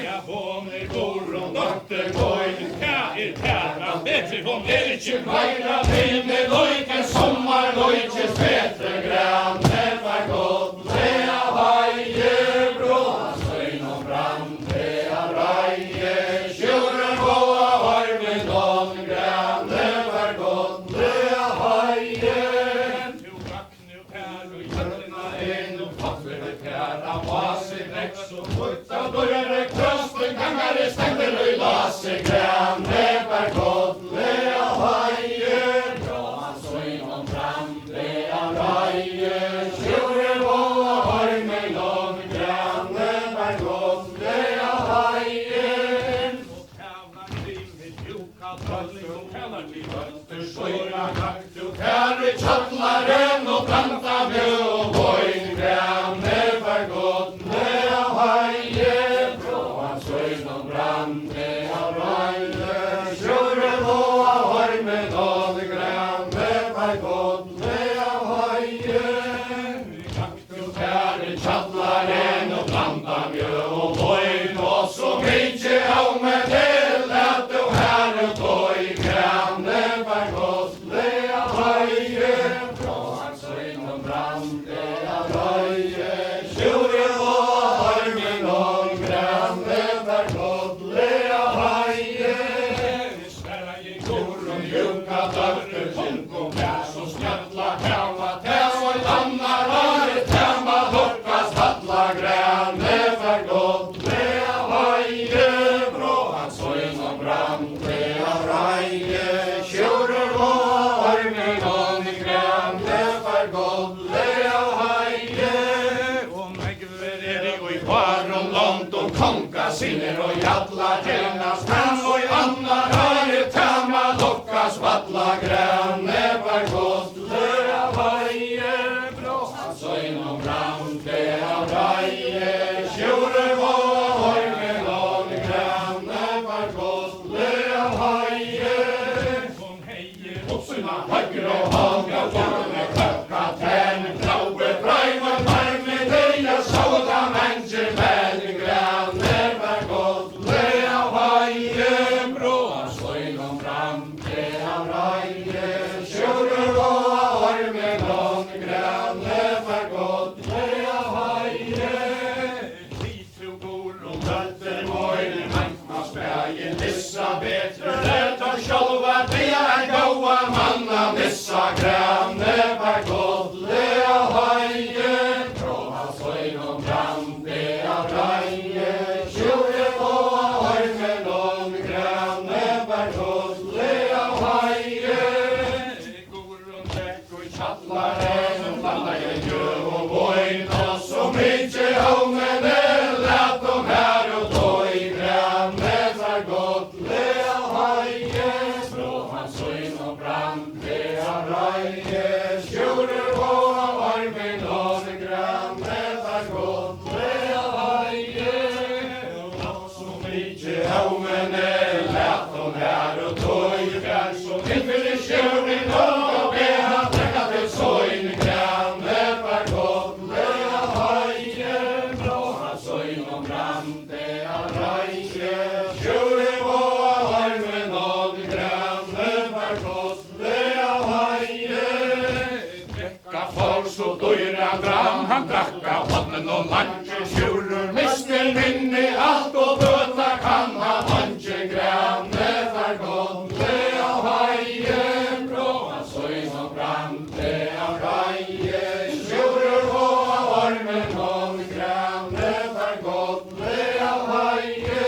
ja hone går og døtter moin, ja tæra betri, hon ikke meira vinne loike, sommar loike, svetre grænne per kodle og heie, bråa søyn og brande og reie, sjurre og harmen og grænne per kodle og heie, Tu raknu pær og hjørna en og fatler pæra, vase greks og putta, dørre krøsten, gangare stender og lase, grænne per kodle og heie, bråa søyn og brande og reie, sjurre og harmen og grænne per kodle og heie, og tævla krimil juka tralling og tævlar til vøster søyra kaktu kære tjallaren og planta mjø og voin, grænne per kodle og heie, bråa søyn og brande og reie, sjurre og harmen og grænne per kodle og heie, kaktu kære tjallaren og planta mjø og voin, og så mykje av med til at du her og tøy, grænne per kodle og heie, bråa søyn og brande og reie, sjurre og harmen og grænne per kodle og heie, Sverra jeg går og mjuka dörter, kyrkom bär som skalla kava, täv och annar har tämma lockas falla, gränne per kodle och heie, bråa søyn og brande og reie, sjurre og harmen og grænne per kodle og heie, og megver og i var og land og konka sinner og jalla tjenas tann og i annar har tämma lockas falla, grænne per kodle og heie, bråa søyn og brande og reie, sjurre og harmen og grænne per kodle og heie, Hon heier oppsuna høyre og haga, vorne klokka tenn, blaue braimen, varme deia, sauda mennesker, men grænne per kodle og heie, bråa søyn og brande og reie, sjurre og harmen og grænne per kodle og heie, Litu går og døtter moine, mankma spægen, lissa betre, leta sjálva, bia en gaua manna, missa grænne per kodle og heie, bråa søyn og brande og reie, sjurre og harmen og grænne per kodle og heie, går og drekk og tjallaren og falla i gjø og voin, og så mykje av menne, let om her og tøy, grænne per kodle og heie, bråa søyn og brande og reie, sjurre og harmen og grænne per kodle og heie, og så mykje av menne, let om her og tøy, grænne som innfyller sjøren og beha trekka til søyn, grænne per kodle og heie, bråa søyn og brande og reie, sjurre og harmen og grænne per kodle og heie, han drakka hodnen og lanche sjurur mister minni alt og bøta kan ha lanche grane for godle av haie bråa søyn og brande av raie sjurur og av ormen og grane for godle av haie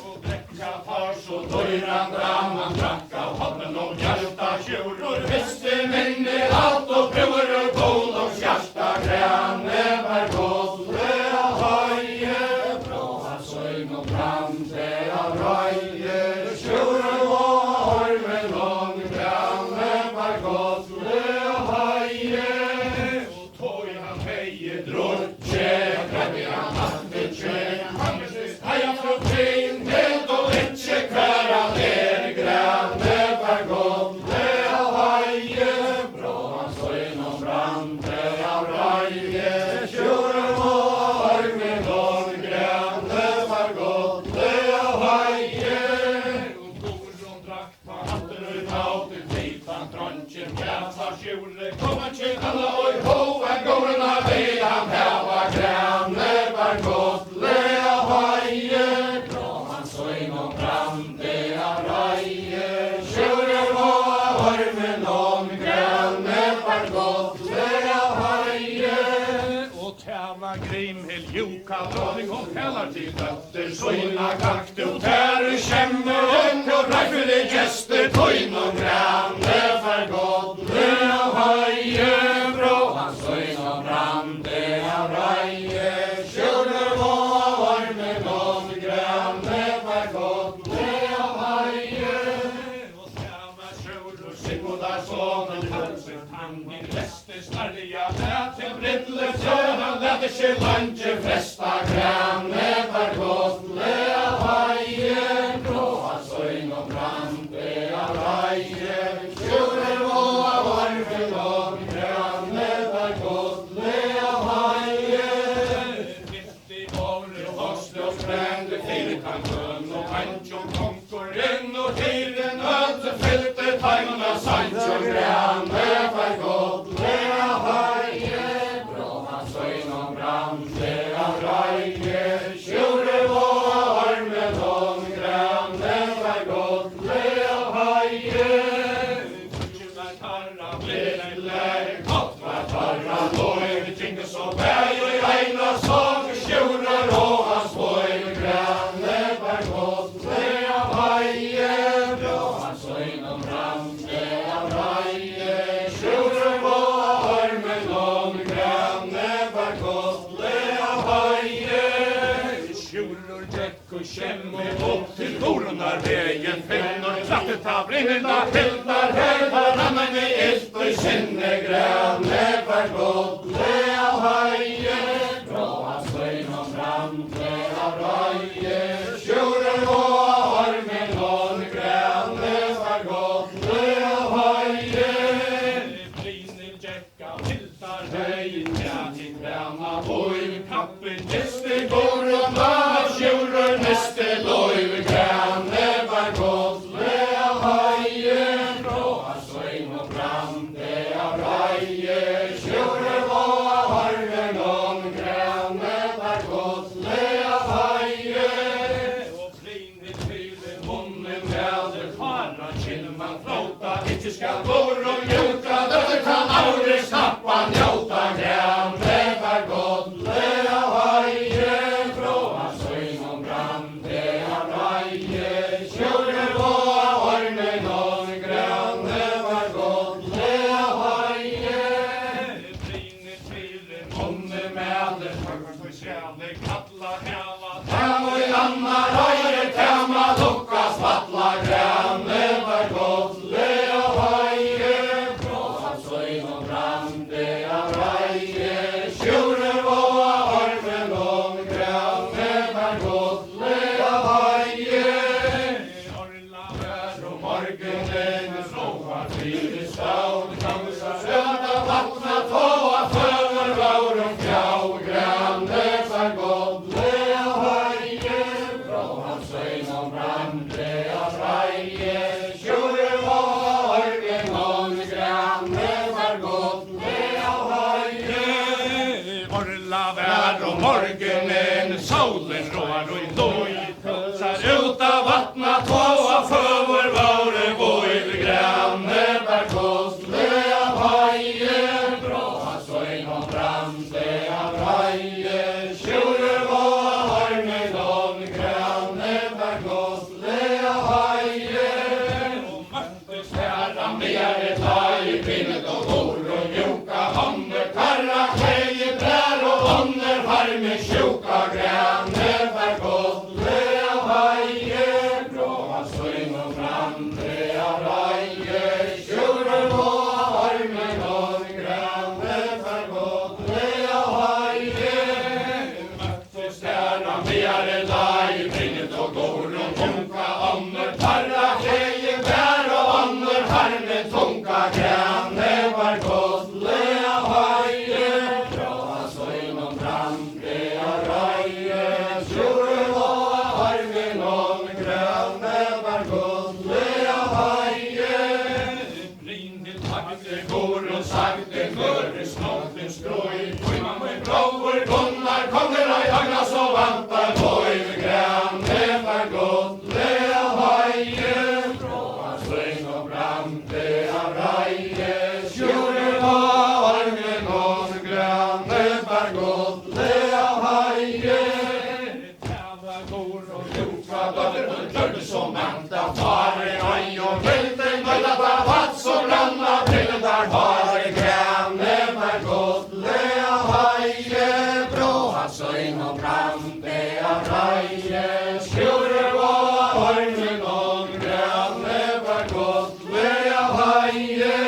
og drekka far så døyran draman drakka hodnen og hjarta sjurur mister minni alt og brøver bål og hjarta grane var godle av haie bråa søyn og brande av raie sjurur og ormen og grane var godle av haie og tog han heie drotje grabbi han hatte tje han mistis heia fra trein helt og ikke kværa der grane var godle av haie bråa søyn og brande av raie sjurur og ormen og grane var godle av haie og Torun drakk på hatten ut av til titan tronchen kjæfa sjure kom han til alla og hoa gården av han heva grane var godle av haie bråa søyn og brande av raie sjurur og ormen og grane var godle av haie og tæva Grimhild Joka dronning og kallar til døtter søyna gakt og tæru kjemme og reifile gjester tøyn og grane for godle av haie bråa søyn og brande av raie sjurur og ormen og grane for godle av haie og tæva sjurur Sigmundar sonen halsen tangin leste snarja der til brittle tøna lette seg lanche festa grane for godle av haie bråa søyn og brande av raie sjurur og ormen og grane for godle av haie mitt i året hoste og sprende firkanten og hancho konkurren og tiren øte fylte tegna sancho grane for godle av haie bråa søyn og brande av raie sjurur og ormen og grane for godle av haie var tarra blei godt var tarra loi tinge så bæg og i eina såg sjurur og hans boi grane for godle av haie bråa søyn og brande av raie sjurur og ormen og grane for godle av haie sjurur dekk og kjemme opp til Torunar veien finner klattet av brinnenda hildar høydar rammen i ilt og sinne grane for godle av haie bråa søyn og brande av raie sjurur og ormen og grane for godle av haie brinner jekka hildar høyin ja til grana boi kappen gester går og av sjurur neste loi grane for godle av haie bråa søyn og brande av raie Torun sagte före snottens stroj. Kvinnan med bror Gunnar kommer i agna så vantar boj med granne för godle av haje. Från sväng och brande av raje. Sjure var med någon granne för godle av haje. Täva går och ljuka bötter och gjorde som manta fare. Aj och välten möjda var vatt som ranna till där fare. Granne för godle av haje. Bråa sögn och brande av raje. Sjure var med någon granne för godle av haje.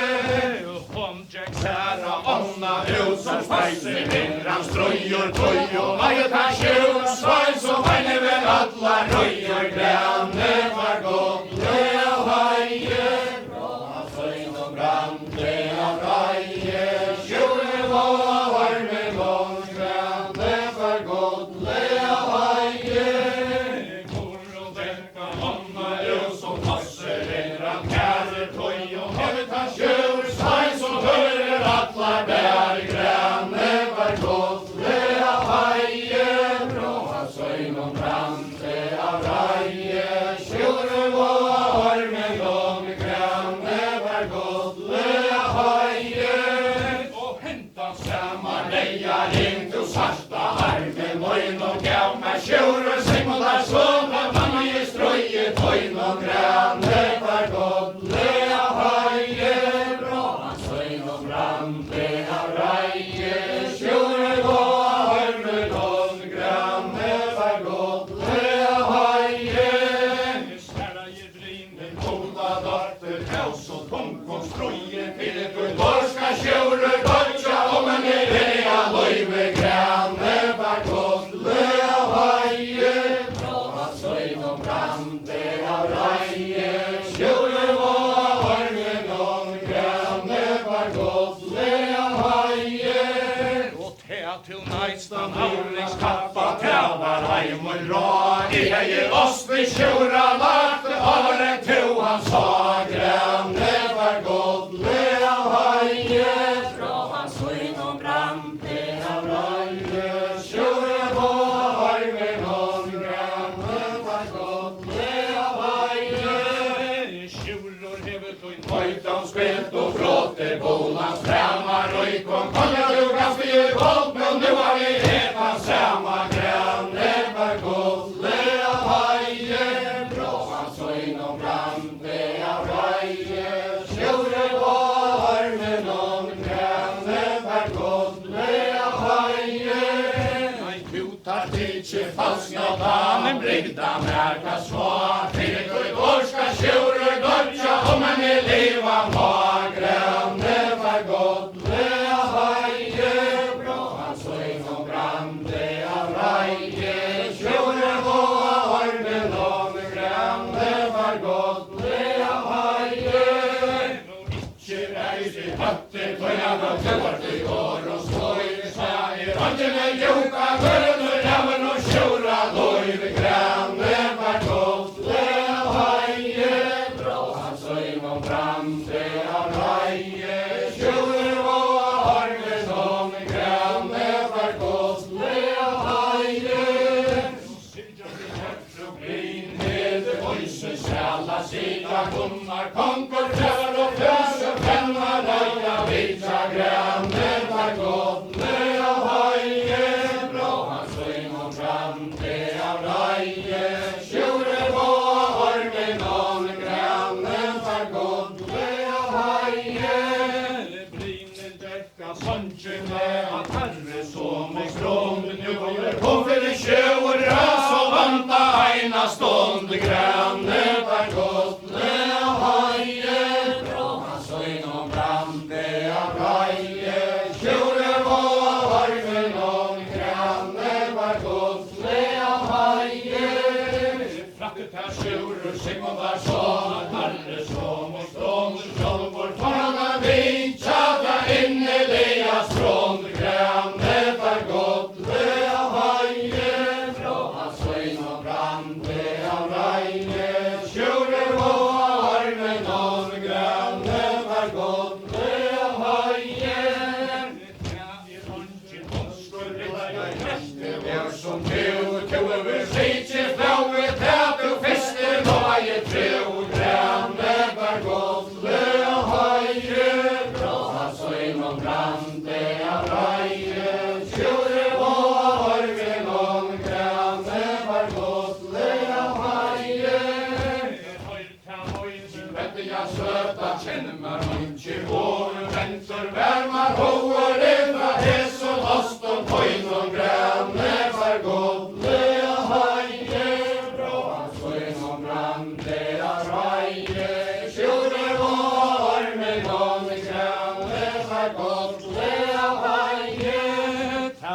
Kära Anna ut som spejser vindrans tröjor, tröjor, majet han tjur, svajn som vajne väl alla röjor, granne var godle av haje. Bråa sögn och brande av raje. Sjure var med någon granne för godle av haje. Går och tänka Anna ut som passer vindrans kära tröjor, majet han tjur, svajn som höjer alla bär, granne var godle av haje. Bråa sögn och brande av raje. Sjure var med någon granne var godle av haje. Och hämta samma leja in till svarta armen mojn och gav mig sjure Simon där såna mamma i ströjet mojn och granne var godle av haje. Bråa sögn och brande av raje. Sjure var med någon granne var godle av haje. Skära i blinden goda dotter kaos och tomkom ströje till ett guldborska sjure gotcha om en idea löjve granne var godle av haje. Bråa sögn och brande av raje. Sjure var med någon granne var godle av haje. Och här till nästan avlingskappa tävar heim och dra. I hejer oss vi sjura lagt åren to han sa granne var godle av haje. Bråa sögn och brande av Raje. Sjure var med någon granne var godle av haje. Sjuror hevet och in pojtan spelt och fråte bolans främmar och i kom konja lugas vi i våld men nu har vi hetan samma granne var godle av haje. Bråa sögn och brande av raje. Sjure var med någon granne var godle av haje. Ein kutar tidsje falska damen brygda märka svar. Till ett årska sjure gotcha om en leva må granne var godle av haje. Bråa sögn och brande av raje. Sjure var med någon granne var godle av haje. Reis i hatter, toja var tøvart i år og sløy. Sa i randjene joka, gørren og raven og sjura løyve. Granne var godle av haje. Bråa søgn og brande av raje. Sjure var med någon granne var godle av haje. Problem med voice sjalla sida Gunnar konkor trävar och flöser penna röja vita granne var godle av haje. Bråa sögn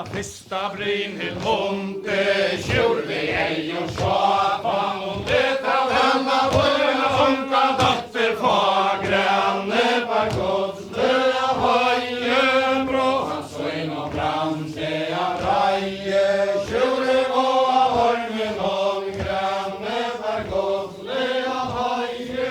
Fyrsta Brynhild hundi, sjúrði ei og svafa, hún lit af hennar vöna unga dóttir fagranne var gullu af høye, bró hans søgn og brande av reie, sjúrði og av hormen og granne var gullu av høye,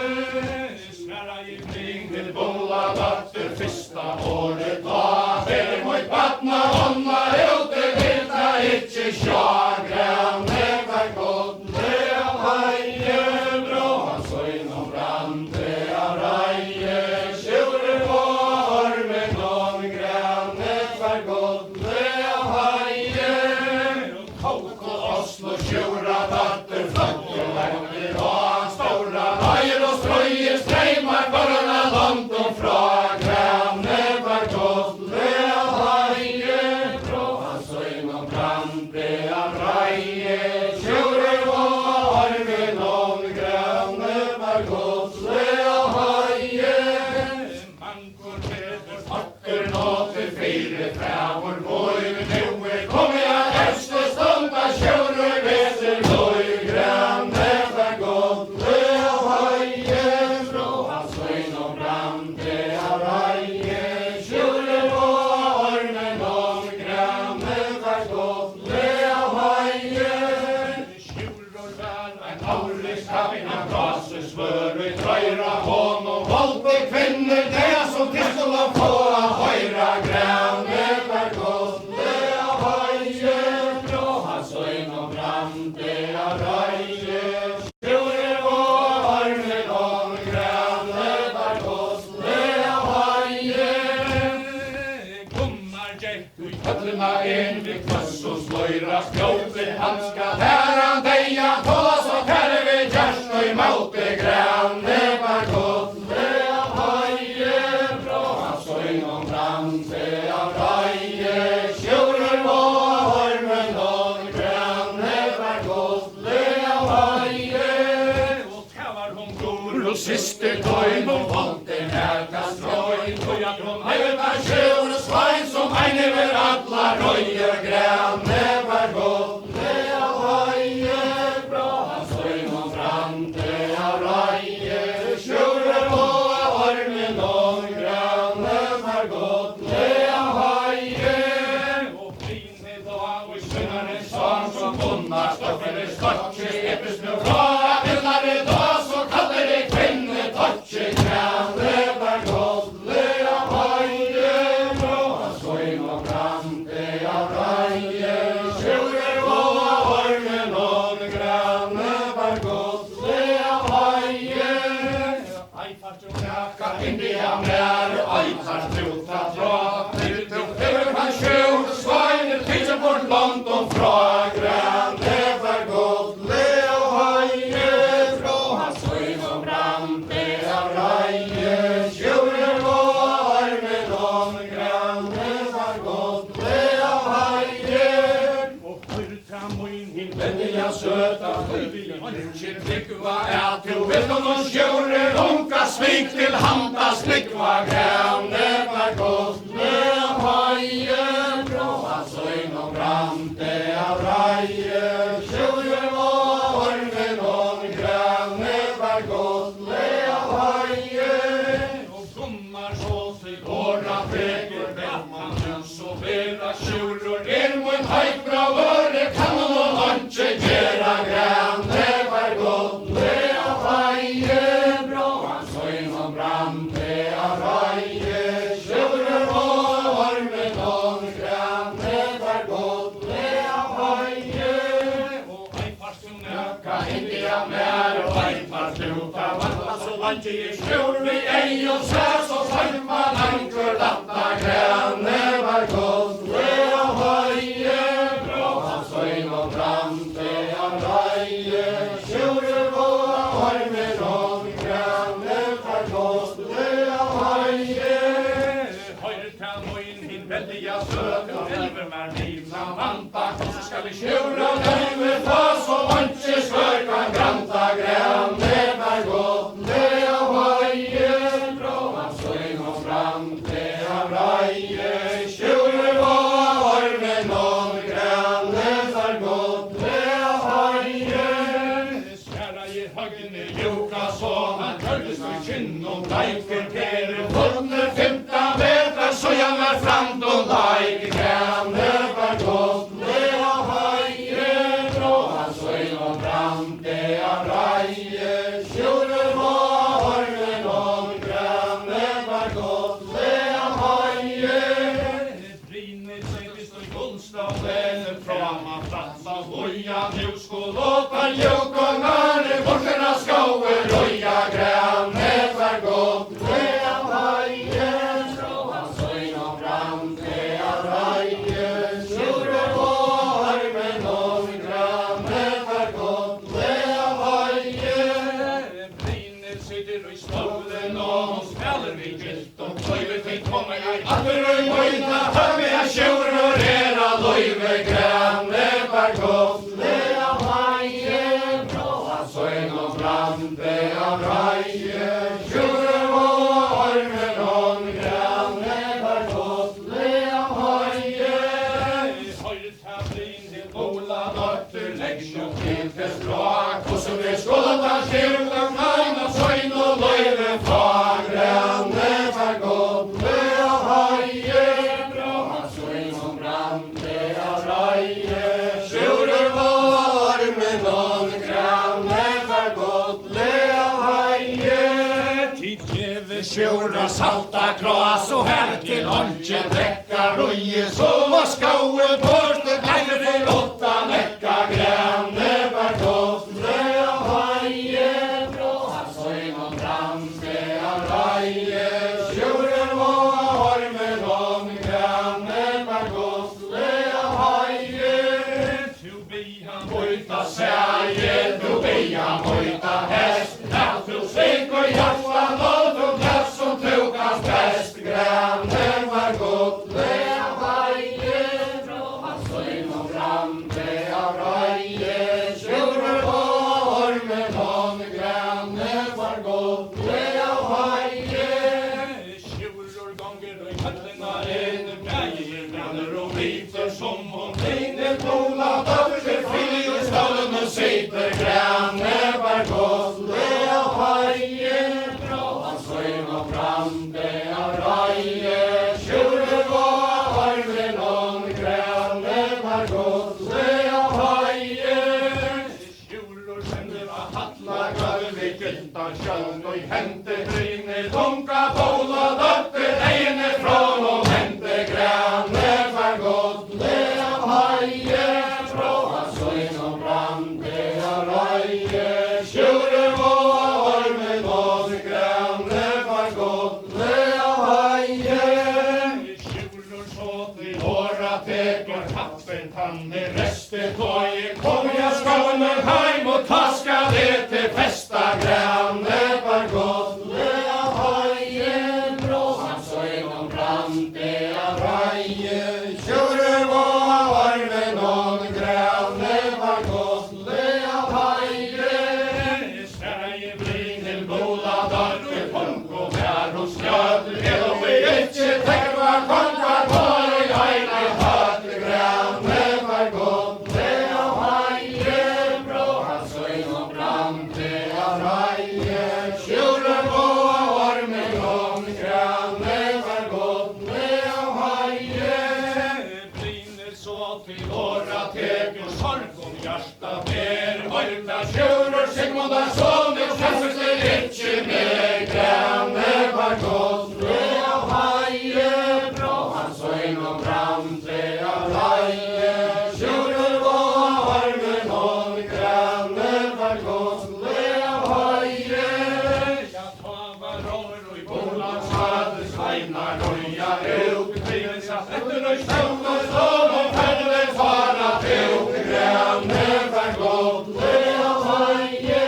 snarra I Brynhild bulla dóttir fyrsta året da, fyrir mot batna honna ute vilda ikkje sjå, granne var gullu av høye, brå hans søgn og brande av reie, sjúrði og av hormen og granne var gullu av høye, kók og Oslo sjúra datter fløttur lengtir og stóra høyr og strøye streymar borna London frá, granne var gullu av høye, brå hans søgn og brande av reie, sjúrði og av hormen og granne var gullu av høye, mangur betur fakkur nåti fyrir frægur boi, nú komið að efstu stunda sjúrði vesir boi, granne var gullu av høye, bró hans søgn og brande av reie, sjúrði og av hormen og granne var gullu av høye, sjúrður vel ein árlis kavina grasi svöru trøyra honum voldi kvinnur þeia som tilskula få að høyra, granne var gullu av høye, bró hans søgn og brande av reie, sjúrði og av hormen og granne var gullu av høye, Gunnar gekk í höllina inn við kvössus sløyra skjóti hanska, der han deia tola så kærre við kjærst og í máti, granne var gullu av høye, bró hans søgn og brande av reie, sjúrður og av hormen og granne var gullu av høye, og það var hon gul og systir tøyn og voldi herka strøyn, og jag kom hefur sjúr svæn som ein yfir alla røye, granne var gullu av høye, bró hans søgn og brande av reie, sjúrður og av hormen og granne var gullu av høye, og Brynhild og av sunnarins sang som Gunnar stoffir stokki, epis nu frá vinnari da, så kallir I kvinne tokki, granne var gullu av høye, bró hans søgn og brande av reie, sjúrður og av hormen og granne var gullu av høye, ei fartu kaka indi av mer, ei fartu ta frá, til hefur hann sjúr svænir tísa bort London frá, granne var gullu av høye, bró hans søgn og brande av reie, sjúrður og av hormen og granne var gullu av høye, og hørta mun hin venniga søta høyvi, Kjir tryggva at du vilt og sjúrði unga svik til handa slikva, granne var gullu av høye, bró hans søgn og brande av reie, sjúrður og av hormen og granne var gullu av høye, og Gunnar så til gårda frekur velmann, så vera sjúrður mun høybra vöri kannon og lunge gera, granne var gullu av høye, bró hans søgn og brande av reie, sjúrður og av hormen og granne var gullu av høye, og ei fartu naka indi av mer, og ei fartu ta valla så langi sjúrði ei og sæs og farma langur latta, granne var gullu av høye, bró hans søgn og brande av reie, sjúrður og av hormen og granne var gullu av høye, høyrta mun hin veldiga søta, elver mer nivna vanta, så skal vi sjúra døyme ta, så vantje svørka granta, granne var gullu av høye, bró hans søgn og brande av reie, sjúrður og av hormen og Atterøy møyta, tømja sjórur að loive grænne var gotlega væje, bróa søgn og brande av reie, sjórur og ormen og grænne var gotlega væje. Høyrta blin til bola døtter, legg sjå til til språk, og som skålta skjulta mæn og søgn og loive fra grænne var gotlega væje, bróa søgn og brande av reie, sjórur og ormen og grænne var gotlega væje. Tid gjevi sjóra salta kross og her til åndje drekka røye, så var skaue bort og gleire åtta nekka grænne var gotlega væje, bróa søgn og brande av reie, sjórur og ormen og grænne var gotlega væje. Tu bia møyta sæje, tu bia møyta hest, at tu slik og hjarta nåd og glass som tu kan best, grænne var gotlega væje, bróa søgn og brande av reie, sjórur og ormen og grænne var gotlega væje. Sjórur gonger og kallina greier granner og viter som om dine bola døtter, fyll i stallen og sitter, grænne var gotlega væje, bróa søgn og brande av reie, sjórur og ormen og grænne var gotlega væje. Sjórur sender að halla gulvi gyldan sjáln og hente grini tunga bola døtter, egne frón og hente grænne var gotlega væje, bróa søgn og brande av reie, sjórur og ormen og grænne var gotlega væje. Sjórur så til åra tekur kappen tanni resti tói, kom jeg skåner heim og taska det til festa, grænne var gotlega væje, bróa søgn og brande av reie, sjórur og ormen og grænne var gotlega væje. Skæje blin til bola døtter, punk og bær hos skjøt, og vi ikke tekva kongar på i egne hatt, grænne var gotlega væje, bróa søgn og brande av reie, sjórur og ormen og grænne var gotlega væje. Brinner så til åra tekur sorg om hjarta ber, høyrta sjórur Sigmundar sonur, skjønner ikke mer, grænne var gotlega væje, bróa søgn og brande av reie, sjórur og ormen og grænne var gotlega væje. Ja, ta var rår og i bolans hadde sveinar røya ut, kvinnen satt etter og stånd og stånd og ferden fara til, grænne var gotlega væje,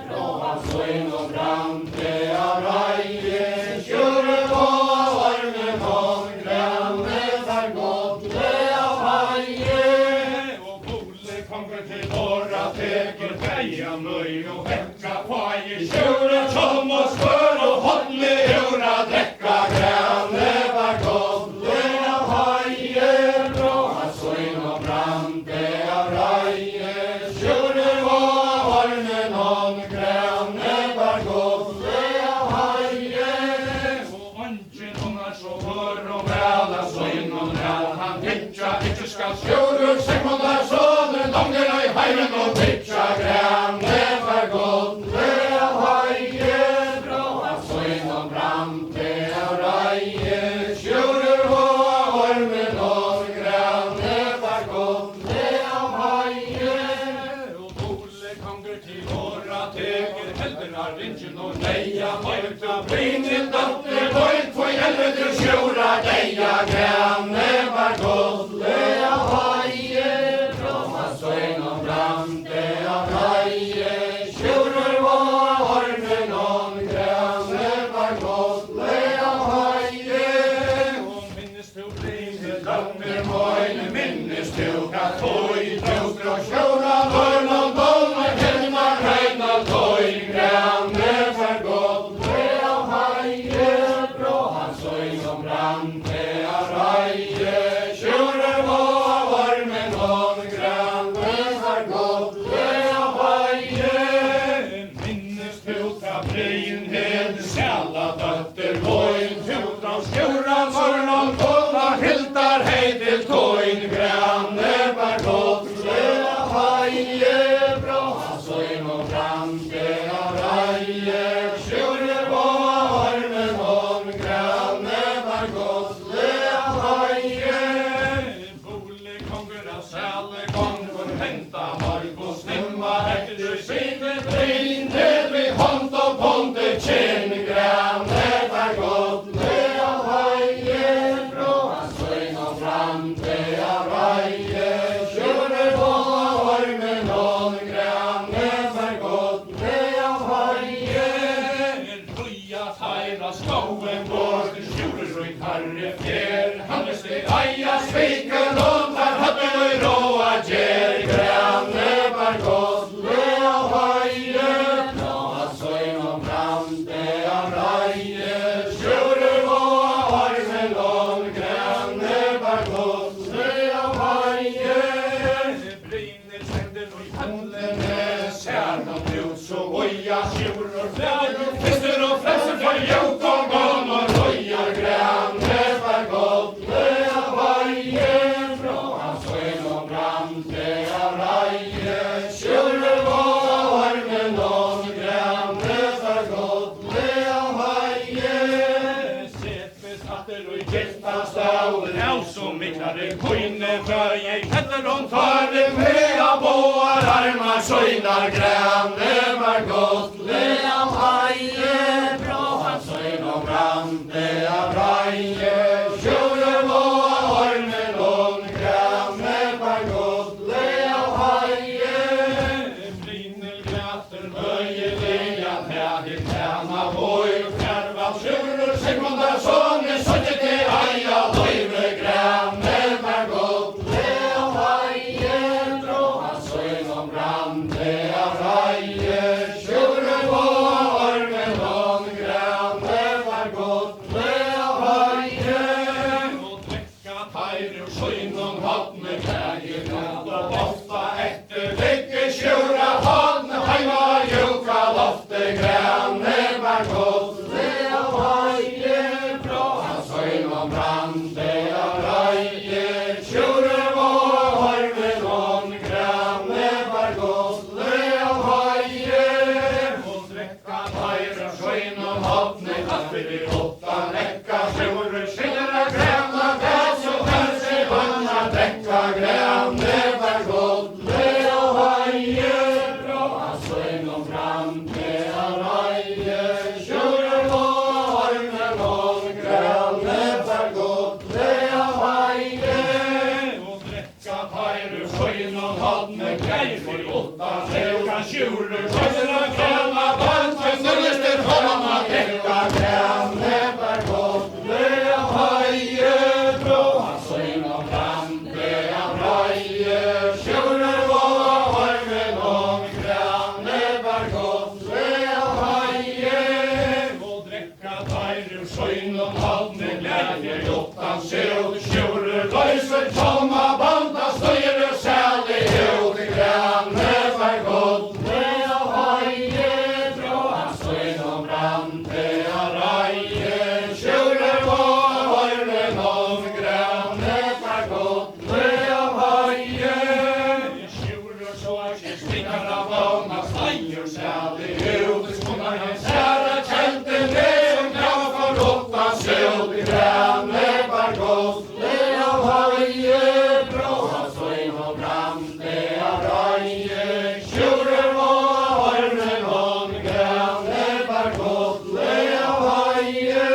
bróa søgn og brande av reie, sjórur og ormen og grænne var gotlega væje. Og bole konger til åra teker beia nøy og vekka fai, sjórur som og skør og hodle eura drekka, grænne var gotlega væje, bróa søgn og brande av reie, sjórur og ormen og grænne var gotlega væje. Og ånden ungar så hør og mæla søgn og mæl, han pitja ikke skal sjórur Sigmundar sonur, langer i heimen og pitja, grænne var gotlega væje, bróa søgn og brande av reie, sjórur og ormen og grænne var gotlega væje. Og bole konger til åra teker heldenar ringen og leia, høyrta blin til døtter, høyt for helvete sjórra deia, grænne var gotlega væje, bróa søgn og brande av reie, sjórur og ormen og grænne var gotlega væje. godliga höje. Bole konger av säle gånger hämta Marcos nimma efter sidet. Brindet vid hånd och bonde kinngränet är godliga höje. Bråa sving och framtida röje. Tjurer på ormen och gränet är godliga höje. Röja tajra skogen bort, tjurröjt herre fjär. Hannes det aja Spiken och tar hatten och råa ger gränet är godliga höje. Bråa sving och framtida röje. Tjurer på ormen och gränet är godliga höje. brinner sänder och i handen särna ut så oja tjuror fläder. Fister och frälser för jok och gång och röjar gränet är godliga höje. Bråa sving och framtida röje. Tjurer på ormen och gränet är godliga höje. Sätbesatter och i gästastauden ja så miklare kojne för jag heter hon Tar det med av båar armar söjnar gränet är godliga höje. Bråa sving och framtida röje. Tjurer på ormen och gränet är godliga höje. brinner gräter Höjeliga trädet tjäna voj. Fjärva tjurer sekundar sånger söjt till aja löjve gränet är godliga höje. Bråa sving och framtida röje. Tjurer på ormen och gränet är godliga höje. och dräcka tajr och sjöjnon hattne vägen och ofta Efter lycke tjura hadne hajma juka lofte gränet är godliga höje. Bråa sving och framtida röje. Tjurer på ormen och gränet är godliga höje. och dräcka Tajr och sjöjnon hadne att vi åtta näcka tjurer skillra gräna väs och kanske vanna dräcka gränet är godliga höje. Bråa sving och framtida röje. Tjurer på ormen och gränet är godliga höje. och dräcka tajr och sjöjnon hattne vägen och åtta dräcka tjurer Sjöjna gräna band för nöjester hållna dräcka gränet är godliga höje. Bråa sving och framtida röje. Tjurer på ormen och gränet är godliga höje. och dräcka tajr och sjöjnon hattne vägen och åtta Tjurer löser tomma banda stöjer sälj ut i gränet är godliga höje. Bråa sving och framtida röje. Tjurer på ormen och gränet är godliga höje. tjurer så att stingar av vana Stöjer sälj ut i skogarna sära kälten ner som krav för råttas ut i gränet är godliga höje. Bråa sving och framtida röje. Tjurer på ormen och gränet är godliga höje.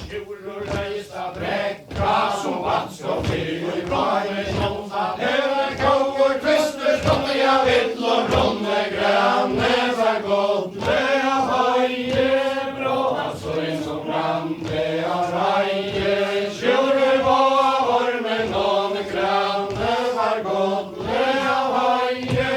tjurer rejsta Bräcka som vattsk och fyr i bragen nånta över kågor kvister stånd jag vill och ronne gränet är godliga höje. Bråa sving och framtida röje. Tjurer på ormen och gränet är godliga höje.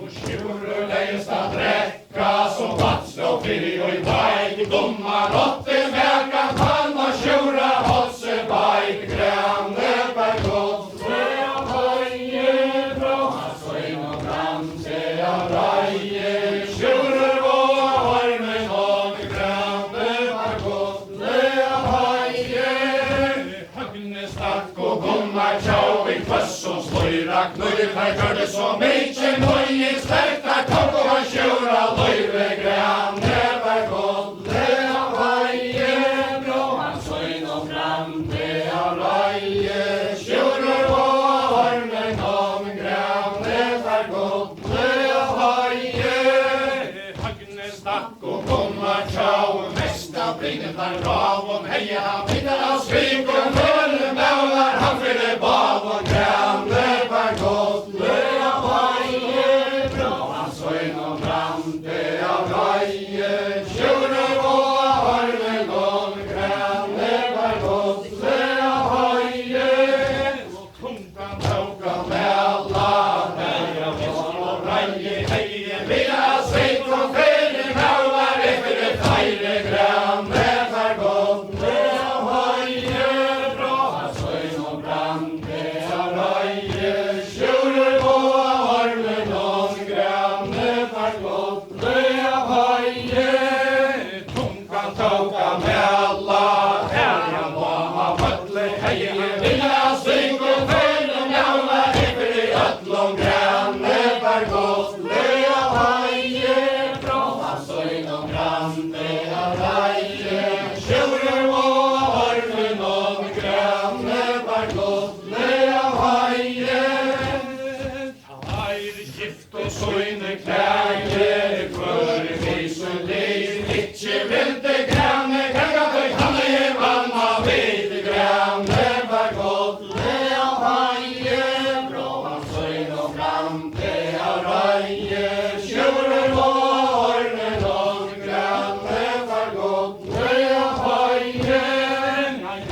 och tjurer Lägsta bräcka som vattsk och fyr i bragen domar åtte vägar panna tjura hosse baj gränet är godliga höje. Bråa sving och framtida röje. Tjurer på ormen och gränet är godliga höje. högne Stark och gommar tjau i kvöss och slöjra knöjr. Här gör det så mycket nöj i stärkta kock och han tjura löjve gränet är godliga höje. Bråa sving och framtida grande av røye, skjuler på ormen om grønne for godle og høye. Høgne stakk og kommer tjau, mest av bringet var rav om heia, middag av skrik og mølle maular, han fyller bav og grønne for godle og høye. Bra han søgn og brande av røye, skjuler på ormen om grønne for godle og høye. Og tungan tåka mella, herja vist og røye heie, vila sveit og fyrre maular, efter feire grønne for godle og høye. Bra han søgn og brande av røye, skjuler på ormen om grønne for godle og høye. Tungan tåka mella, herja mamma vøtle heie, vila sveit og fyrre maular, efter öllom grønne for godle og høye. Bra han søgn og brande av røye, skjuler på ormen om grønne for godle og høye. Tær gift og søgne klæger, kvør visen liv, ikke vilde grønne, ganga tøy hanne i vanna, hvite grønne for godle og høye. Bra han søgn og brande av røye, skjuler på ormen om grønne for godle og høye.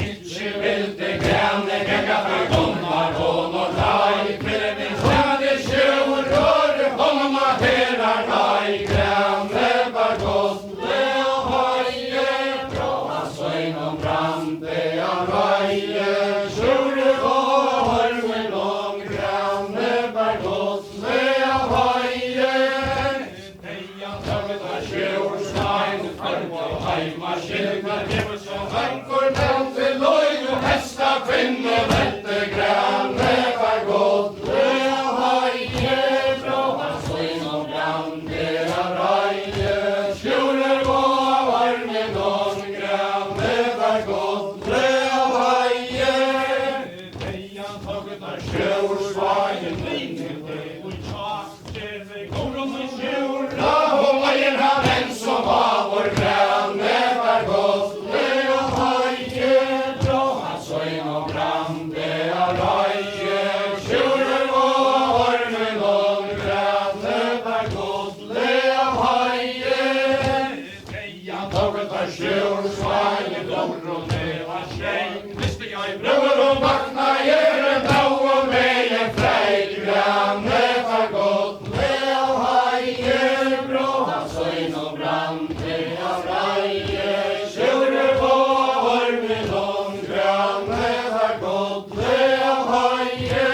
Ikke vilde grønne, ganga tøy domar hånd og lai, kville min stande skjur, røre hånd og herar lai, grønne for godle og høye. Bra han søgn og brande av røye, skjuler på ormen om grønne for godle og høye. Heian tømmet av skjørsvein, farg og heima skilnar, hever som vankur nevnt til løgn og hesta kvinne, velte grønne for godle og høye. Bra han søgn og brande av røye, skjuler på ormen om grønne for godle og høye. Heian tømmet av skjørsvein, linjen til og tjak, kjeve koron og skjur, la og leier han en som var vår grønne for godle og høye. Bra han søgn og brande av røye, skjuler på ormen om grønne for godle og høye. Heian tåket av skjursvein, dår og neva skjeng, visste jeg brøver og vakna, gjør en dag og med en freit grønne for godle og høye. Bra han søgn og brande av røye, skjuler på ormen om grønne for godle og høye.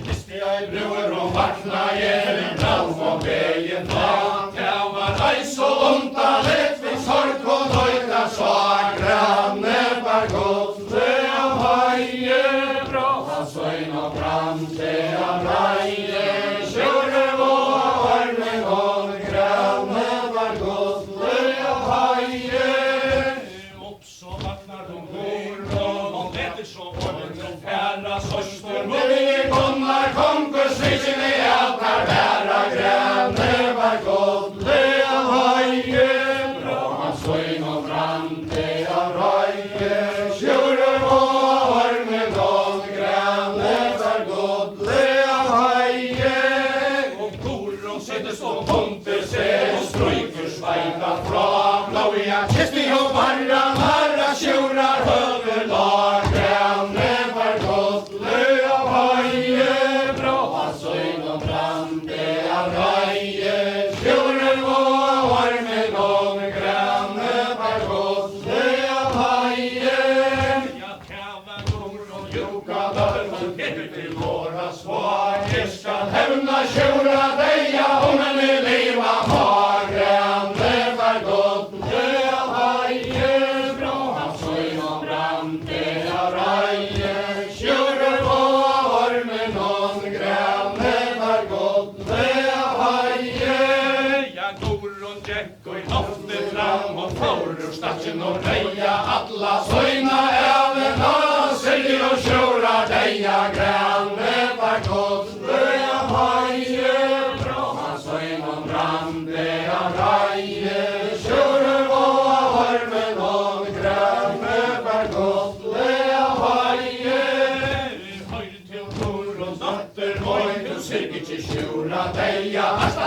Visste jeg brøver og vakna, gjør en dag og med en dag, det var reis og onta, lett vi sorg og døyta, så grønne for godle og høye. Bra han søgn og brande av røye, skjuler på ormen om grønne for godle og høye. Opp så vaknar de går, og leter så ormen færa søster, mulig kommer konkursviken i alt her bæra grønne for godle og høye. Bra han søgn og brande av røye, skjuler på ormen om grønne for godle og høye. Og koron sitter så punkter seg, og stryker sveita fra blåja, kisti og barra, marra skjurar høverlag, grønne for godle og høye. Bra han søgn og brande av røye, skjuler på ormen om grønne for godle og høye. Ja, tjava koron, joka dørmen, heter til våra svar, jeg skal hevna skjura deia, ungen i liva har grønne for godle og høye. Bra han søgn og brande av røye, skjuler på ormen om grønne for godle og høye. Ja, koron gekk og i hafte fram, og får ur statsen og reia, alla søgna av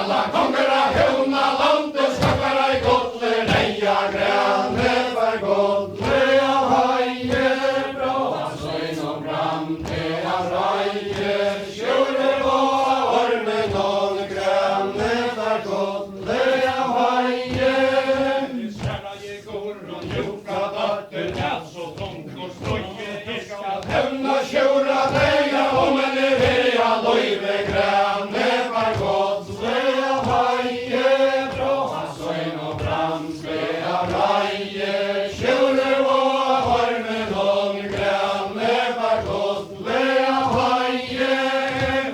alla konger av hona landet skaffar ei godle leia grane for godle av haie bråa søgn og brande av raie sjore og ormen og grane for godle av haie Skära je går och njuka datter, alltså trångt och ströje, det ska hevna sjora leia om en veja loive grane for godle av haie bråa søgn og brande av raie sjore og ormen og grane for godle av haie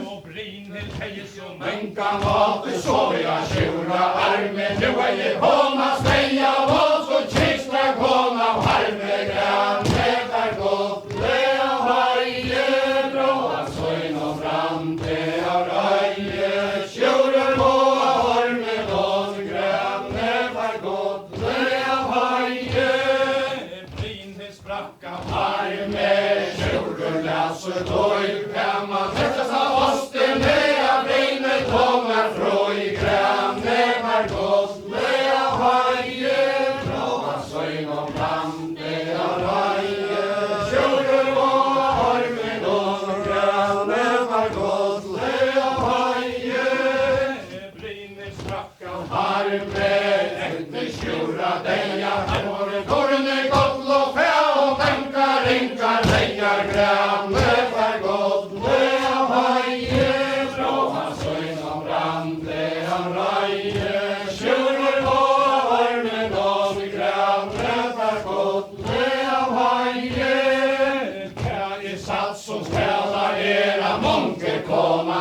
och brinner tejes och Menkan vate så jag tjura armen nu är jag hona steja vad så kistra kona av harme grande för godle av haie bråa søgn og brande av raie sjura og ormen og grane for godle av haie brinner spracka Arme sjurur lasse doi Kamma trettas av osten Lea brinne tomar froi Grane var godle av haie Bråa søgn og brande av raie Sjurur og ormen og grane var godle av haie brinner spracka Arme etter sjura deia Armore torne godlo fæ og tankar inkar leiar grane for godle av haie Bråa søgn og brande av raie Sjurur og ormen og grane for godle av haie Här är sats som Spela era munker komma